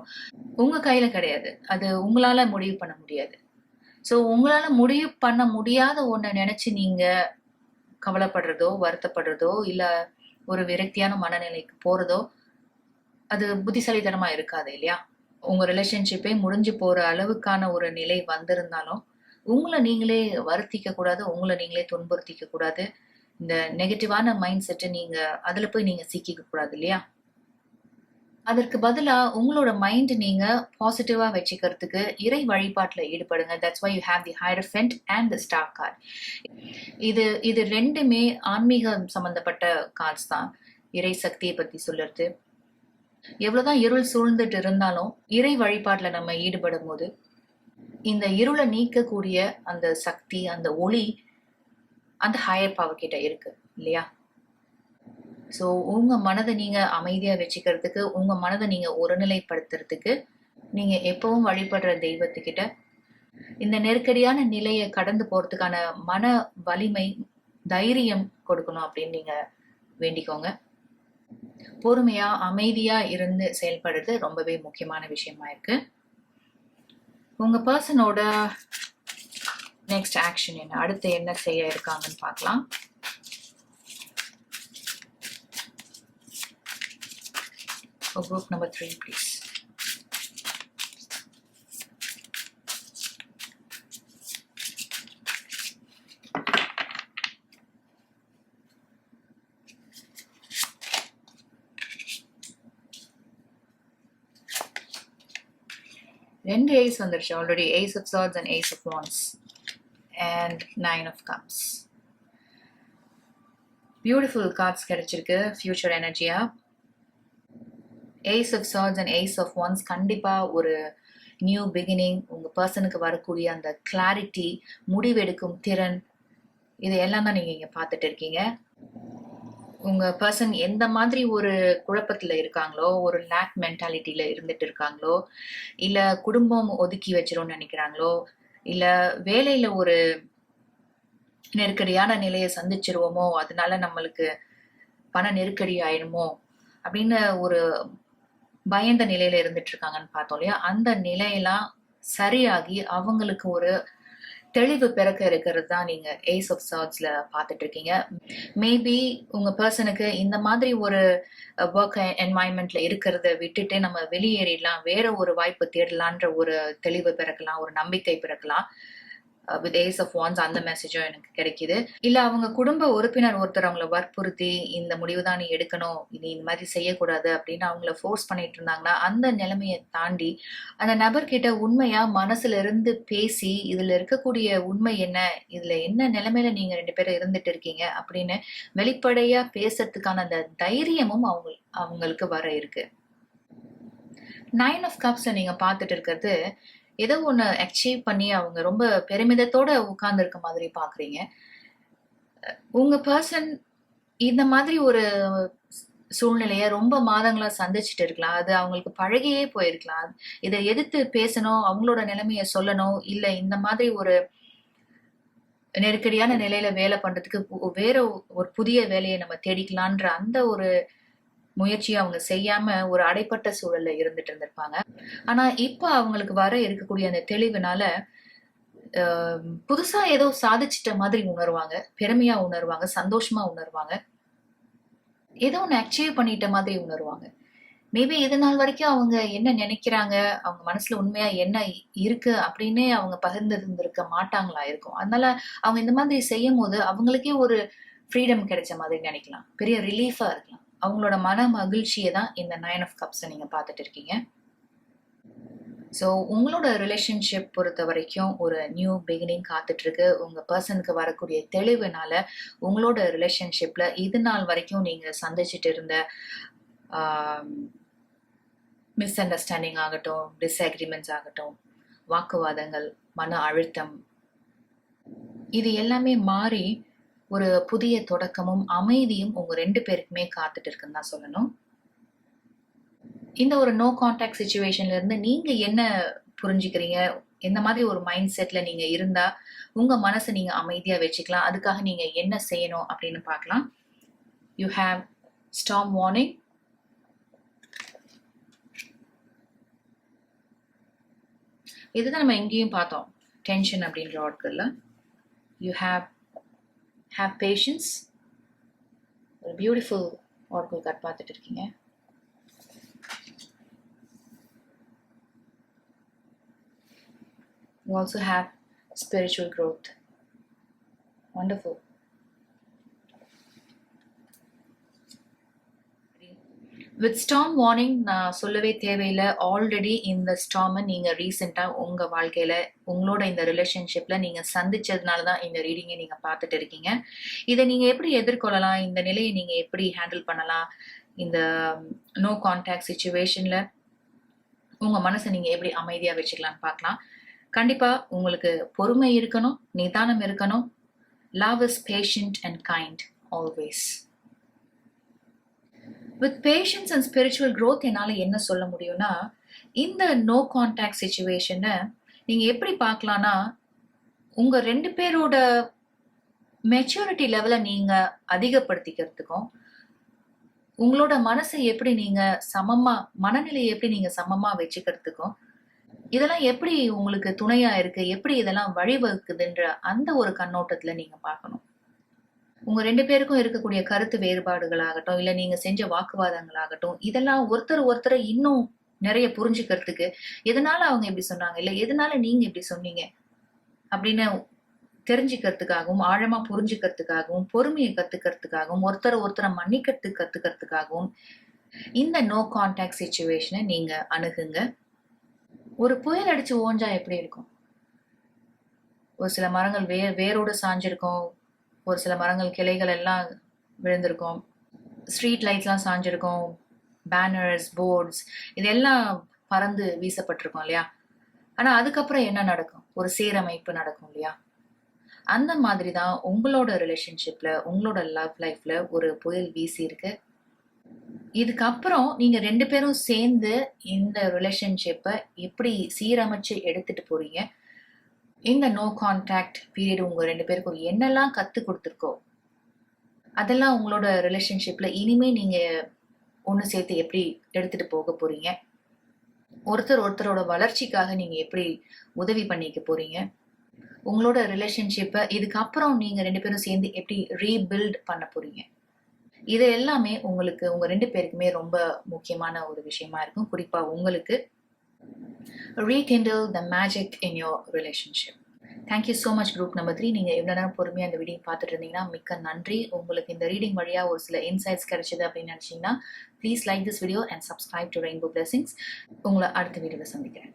உங்க கையில கிடையாது. அது உங்களால முடிவு பண்ண முடியாது. ஸோ உங்களால முடிவு பண்ண முடியாத ஒன்றை நினைச்சு நீங்க கவலைப்படுறதோ வருத்தப்படுறதோ இல்ல ஒரு விரக்தியான மனநிலைக்கு போறதோ அது புத்திசாலித்தனமா இருக்காது இல்லையா? உங்க ரிலேஷன்ஷிப்பே முடிஞ்சு போற அளவுக்கான ஒரு நிலை வந்திருந்தாலும் உங்களை நீங்களே வருத்திக்க கூடாது, உங்களை நீங்களே துன்புறுத்திக்க கூடாது. இந்த நெகட்டிவான மைண்ட் செட்டை நீங்க அதுல போய் நீங்க சிக்கிக்க கூடாது இல்லையா? அதற்கு பதிலா உங்களோட மைண்ட் நீங்க பாசிட்டிவா வச்சுக்கிறதுக்கு இறை வழிபாட்டுல ஈடுபடுங்க. That's why you have the hierophant and the star card. இது ரெண்டுமே ஆன்மீகம் சம்பந்தப்பட்ட கார்ட்ஸ் தான். இறை சக்தியை பத்தி சொல்றது. எவ்வளவுதான் இருள் சூழ்ந்துட்டு இருந்தாலும் இறை வழிபாட்டுல நம்ம ஈடுபடும் போது இந்த இருளை நீக்கக்கூடிய அந்த சக்தி, அந்த ஒளி அந்த ஹையர் பவர் கிட்ட இருக்கு இல்லையா? ஸோ உங்க மனதை நீங்க அமைதியா வச்சுக்கிறதுக்கு, உங்க மனதை நீங்க ஒருநிலைப்படுத்துறதுக்கு நீங்க எப்பவும் வழிபடுற தெய்வத்துக்கிட்ட இந்த நெருக்கடியான நிலையை கடந்து போறதுக்கான மன வலிமை, தைரியம் கொடுக்கணும் அப்படின்னு நீங்க வேண்டிக்கோங்க. பொறுமையா அமைதியா இருந்து செயல்படுறது ரொம்பவே முக்கியமான விஷயமா இருக்கு. உங்க பர்சனோட நெக்ஸ்ட் ஆக்ஷன் என்ன, அடுத்து என்ன செய்ய இருக்காங்கன்னு பார்க்கலாம். For group number 3, please. ரெண்டு ஏஸ் வந்துருச்சு already. Ace of Swords and Ace of Wands and 9 of Cups. Beautiful cards கிடைச்சிருக்கு ஃபியூச்சர் எனர்ஜியா. Ace of Swords and Ace of Wands கண்டிப்பா ஒரு நியூ பிகினிங், உங்க பர்சனுக்கு வரக்கூடிய அந்த கிளாரிட்டி, முடிவெடுக்கும் திறன், இது எல்லாம் தான் நீங்க இங்க பார்த்துட்டு இருக்கீங்க. உங்க பர்சன் எந்த மாதிரி ஒரு குழப்பத்துல இருக்காங்களோ, ஒரு லேக் மென்டாலிட்டியில இருந்துட்டு இருக்காங்களோ, இல்ல குடும்பம் ஒதுக்கி வச்சிரும்னு நினைக்கிறாங்களோ, இல்ல வேலையில ஒரு நெருக்கடியான நிலையை சந்திச்சிருவோமோ, அதனால நம்மளுக்கு பண நெருக்கடி ஆயிடுமோ அப்படின்னு ஒரு பயந்த நிலையில இருந்துட்டு இருக்காங்கன்னு பார்த்தோம் இல்லையா? அந்த நிலையெல்லாம் சரியாகி அவங்களுக்கு ஒரு தெளிவு பிறக்க இருக்கிறது தான் நீங்க ஏஸ் ஆஃப் சர்ட்ஸ்ல பார்த்துட்டு இருக்கீங்க. மேபி உங்க பர்சனுக்கு இந்த மாதிரி ஒரு ஒர்க் என்வாயன்மெண்ட்ல இருக்கிறத விட்டுட்டு நம்ம வெளியேறிடலாம், வேற ஒரு வாய்ப்பு தேடலான்ற ஒரு தெளிவு பிறக்கலாம், ஒரு நம்பிக்கை பிறக்கலாம். வித் ஏஸ் ஆஃப் வான்ஸ் அந்த மெசேஜும் எனக்கு கிடைக்குது. இல்ல அவங்க குடும்ப உறுப்பினர் ஒருத்தர் அவங்கள வற்புறுத்தி இந்த முடிவு தான் நீ எடுக்கணும், நீ இந்த மாதிரி செய்யக்கூடாது அப்படின்னு அவங்கள ஃபோர்ஸ் பண்ணிட்டு இருந்தாங்கன்னா அந்த நிலைமையை தாண்டி அந்த நபர்கிட்ட உண்மையா மனசுல இருந்து பேசி இதுல இருக்கக்கூடிய உண்மை என்ன, இதுல என்ன நிலைமையில நீங்க 2 பேரும் இருந்துட்டு இருக்கீங்க அப்படின்னு வெளிப்படையா பேசுறதுக்கான அந்த தைரியமும் அவங்களுக்கு வர இருக்கு. 9 ஆஃப் கப்ஸ் நீங்க பார்த்துட்டு இருக்கிறது ஏதோ ஒண்ணு அச்சீவ் பண்ணி அவங்க ரொம்ப பெருமிதத்தோட உட்கார்ந்து இருக்க மாதிரி பாக்குறீங்க. உங்க பர்சன் இந்த மாதிரி ஒரு சூழ்நிலைய ரொம்ப மாதங்களா சந்திச்சுட்டு இருக்கலாம். அது அவங்களுக்கு பழகியே போயிருக்கலாம். இத எதிர்த்து பேசணும், அவங்களோட நிலைமைய சொல்லணும், இல்ல இந்த மாதிரி ஒரு நெருக்கடியான நிலையில வேலை பண்றதுக்கு வேற ஒரு புதிய வேலைய நம்ம தேடிக்கலான்ற அந்த ஒரு முயற்சிய அவங்க செய்யாம ஒரு அடைப்பட்ட சூழல்ல இருந்துட்டு இருந்திருப்பாங்க. ஆனா இப்ப அவங்களுக்கு வர இருக்கக்கூடிய அந்த தெளிவுனால, அ புதுசா ஏதோ சாதிச்சுட்ட மாதிரி உணருவாங்க. பெருமையா உணருவாங்க, சந்தோஷமா உணருவாங்க. ஏதோ ஒண்ணு அச்சீவ் பண்ணிட்ட மாதிரி உணருவாங்க. மேபி இது நாள் வரைக்கும் அவங்க என்ன நினைக்கிறாங்க, அவங்க மனசுல உண்மையா என்ன இருக்கு அப்படின்னே அவங்க பகிர்ந்திருந்திருக்க மாட்டாங்களா இருக்கும். அதனால அவங்க இந்த மாதிரி செய்யும்போது அவங்களுக்கே ஒரு ஃப்ரீடம் கிடைச்ச மாதிரி நினைக்கலாம். பெரிய ரிலீஃபா இருக்கலாம். அவங்களோட மன மகிழ்ச்சிய தான் இந்த 9 ஆஃப் கப்ஸ நீங்க பார்த்துட்டு இருக்கீங்க. ஸோ உங்களோட ரிலேஷன்ஷிப் பொறுத்த வரைக்கும் ஒரு நியூ பிகினிங் காத்துட்டு இருக்கு. உங்க பர்சனுக்கு வரக்கூடிய தெளிவுனால உங்களோட ரிலேஷன்ஷிப்ல இது நாள் வரைக்கும் நீங்க சந்திச்சுட்டு இருந்த மிஸ் அண்டர்ஸ்டாண்டிங் ஆகட்டும், டிஸ்அக்ரிமெண்ட்ஸ் ஆகட்டும், வாக்குவாதங்கள், மன அழுத்தம், இது எல்லாமே மாறி ஒரு புதிய தொடக்கமும் அமைதியும் உங்க 2 பேருக்குமே காத்துட்டு இருக்குன்னு தான் சொல்லணும். இந்த ஒரு நோ கான்டாக்ட் சிச்சுவேஷன்ல இருந்து நீங்க என்ன புரிஞ்சுக்கிறீங்க? எந்த மாதிரி ஒரு மைண்ட் செட்ல நீங்க இருந்தா உங்க மனசை நீங்க அமைதியா வச்சுக்கலாம்? அதுக்காக நீங்க என்ன செய்யணும் அப்படின்னு பார்க்கலாம். யூ ஹேவ் ஸ்டார்ம் வார்னிங், இதுதான் நம்ம எங்கேயும் பார்த்தோம் டென்ஷன் அப்படின்ற ஆட்கள்ல. யூ ஹேவ் பேஷன்ஸ், ஒரு பியூட்டிஃபுல் ஆட்கள் கார்ட் பார்த்துட்டு இருக்கீங்க. You also have spiritual growth. Wonderful. With storm warning நான் சொல்லவே தேவையில்லை. ஆல்ரெடி இந்த ஸ்டார்மை நீங்கள் ரீசெண்டாக உங்கள் வாழ்க்கையில் உங்களோட இந்த ரிலேஷன்ஷிப்பில் நீங்கள் சந்திச்சதுனால தான் இந்த ரீடிங்கை நீங்கள் பார்த்துட்டு இருக்கீங்க. இதை நீங்கள் எப்படி எதிர்கொள்ளலாம், இந்த நிலையை நீங்கள் எப்படி ஹேண்டில் பண்ணலாம், இந்த நோ கான்டாக்ட் சிச்சுவேஷனில் உங்கள் மனசை நீங்கள் எப்படி அமைதியாக வச்சுக்கலான்னு பார்க்கலாம். கண்டிப்பாக உங்களுக்கு பொறுமை இருக்கணும், நிதானம் இருக்கணும். Love is patient and kind always. With patience and spiritual growth என்னால் என்ன சொல்ல முடியும்னா, இந்த நோ கான்டாக்ட் சிச்சுவேஷனை நீங்கள் எப்படி பார்க்கலான்னா, உங்கள் 2 பேரோட மெச்சூரிட்டி லெவலை நீங்கள் அதிகப்படுத்திக்கிறதுக்கும், உங்களோட மனசை எப்படி நீங்கள் சமமாக, மனநிலையை எப்படி நீங்கள் சமமாக வச்சுக்கிறதுக்கும், இதெல்லாம் எப்படி உங்களுக்கு துணையாக இருக்குது, எப்படி இதெல்லாம் வழிவகுக்குதுன்ற அந்த ஒரு கண்ணோட்டத்தில் நீங்கள் பார்க்கணும். உங்க 2 பேருக்கும் இருக்கக்கூடிய கருத்து வேறுபாடுகளாகட்டும், இல்ல நீங்க செஞ்ச வாக்குவாதங்களாகட்டும், இதெல்லாம் ஒருத்தரை இன்னும் நிறைய புரிஞ்சுக்கிறதுக்கு, எதனால அவங்க இப்படி சொன்னாங்க, இல்ல எதனால நீங்க இப்படி சொன்னீங்க அப்படின்னு தெரிஞ்சுக்கிறதுக்காகவும், ஆழமா புரிஞ்சுக்கிறதுக்காகவும், பொறுமையை கத்துக்கிறதுக்காகவும், ஒருத்தரை மன்னிக்கிறதுக்கு கத்துக்கிறதுக்காகவும் இந்த நோ கான்டாக்ட் சிச்சுவேஷனை நீங்க அணுகுங்க. ஒரு புயல் அடிச்சு ஓஞ்சா எப்படி இருக்கும்? ஒரு சில மரங்கள் வேரோடு சாஞ்சிருக்கும், ஒரு சில மரங்கள் கிளைகள் எல்லாம் விழுந்திருக்கும், ஸ்ட்ரீட் லைட்ஸ்லாம் சாஞ்சிருக்கும், பேனர்ஸ், போர்ட்ஸ் இதெல்லாம் பறந்து வீசப்பட்டிருக்கும் இல்லையா? ஆனால் அதுக்கப்புறம் என்ன நடக்கும்? ஒரு சீரமைப்பு நடக்கும் இல்லையா? அந்த மாதிரி தான் உங்களோட ரிலேஷன்ஷிப்பில், உங்களோட லவ் லைஃப்பில் ஒரு புயல் வீசி இருக்கு. இதுக்கப்புறம் நீங்கள் 2 பேரும் சேர்ந்து இந்த ரிலேஷன்ஷிப்பை எப்படி சீரமைச்சு எடுத்துட்டு போறீங்க? இந்த நோ கான்டாக்ட் பீரியட் உங்க 2 பேருக்கும் என்னெல்லாம் கத்து கொடுத்துருக்கோ, அதெல்லாம் உங்களோட ரிலேஷன்ஷிப்ல இனிமே நீங்க ஒன்று சேர்த்து எப்படி எடுத்துட்டு போக போறீங்க? ஒருத்தரோட வளர்ச்சிக்காக நீங்க எப்படி உதவி பண்ணிக்க போறீங்க? உங்களோட ரிலேஷன்ஷிப்பை இதுக்கப்புறம் நீங்க 2 பேரும் சேர்ந்து எப்படி ரீபில்ட் பண்ண போறீங்க? இது எல்லாமே உங்களுக்கு உங்க 2 பேருக்குமே ரொம்ப முக்கியமான ஒரு விஷயமா இருக்கும். குறிப்பா உங்களுக்கு rekindle the magic in your relationship. Thank you so much group number 3. நீங்க இவ்வளவு நேரம் பொறுமையா இந்த வீடியோ பார்த்துட்டு இருந்தீங்கன்னா மிக்க நன்றி. உங்களுக்கு இந்த ரீடிங் வழியா ஒரு சில இன்சைட்ஸ் கிடைச்சது அப்படின்னு நினைச்சீங்கன்னா please like this video and subscribe to rainbow blessings. உங்களை அடுத்த வீடியோவில் சந்திக்கிறேன்.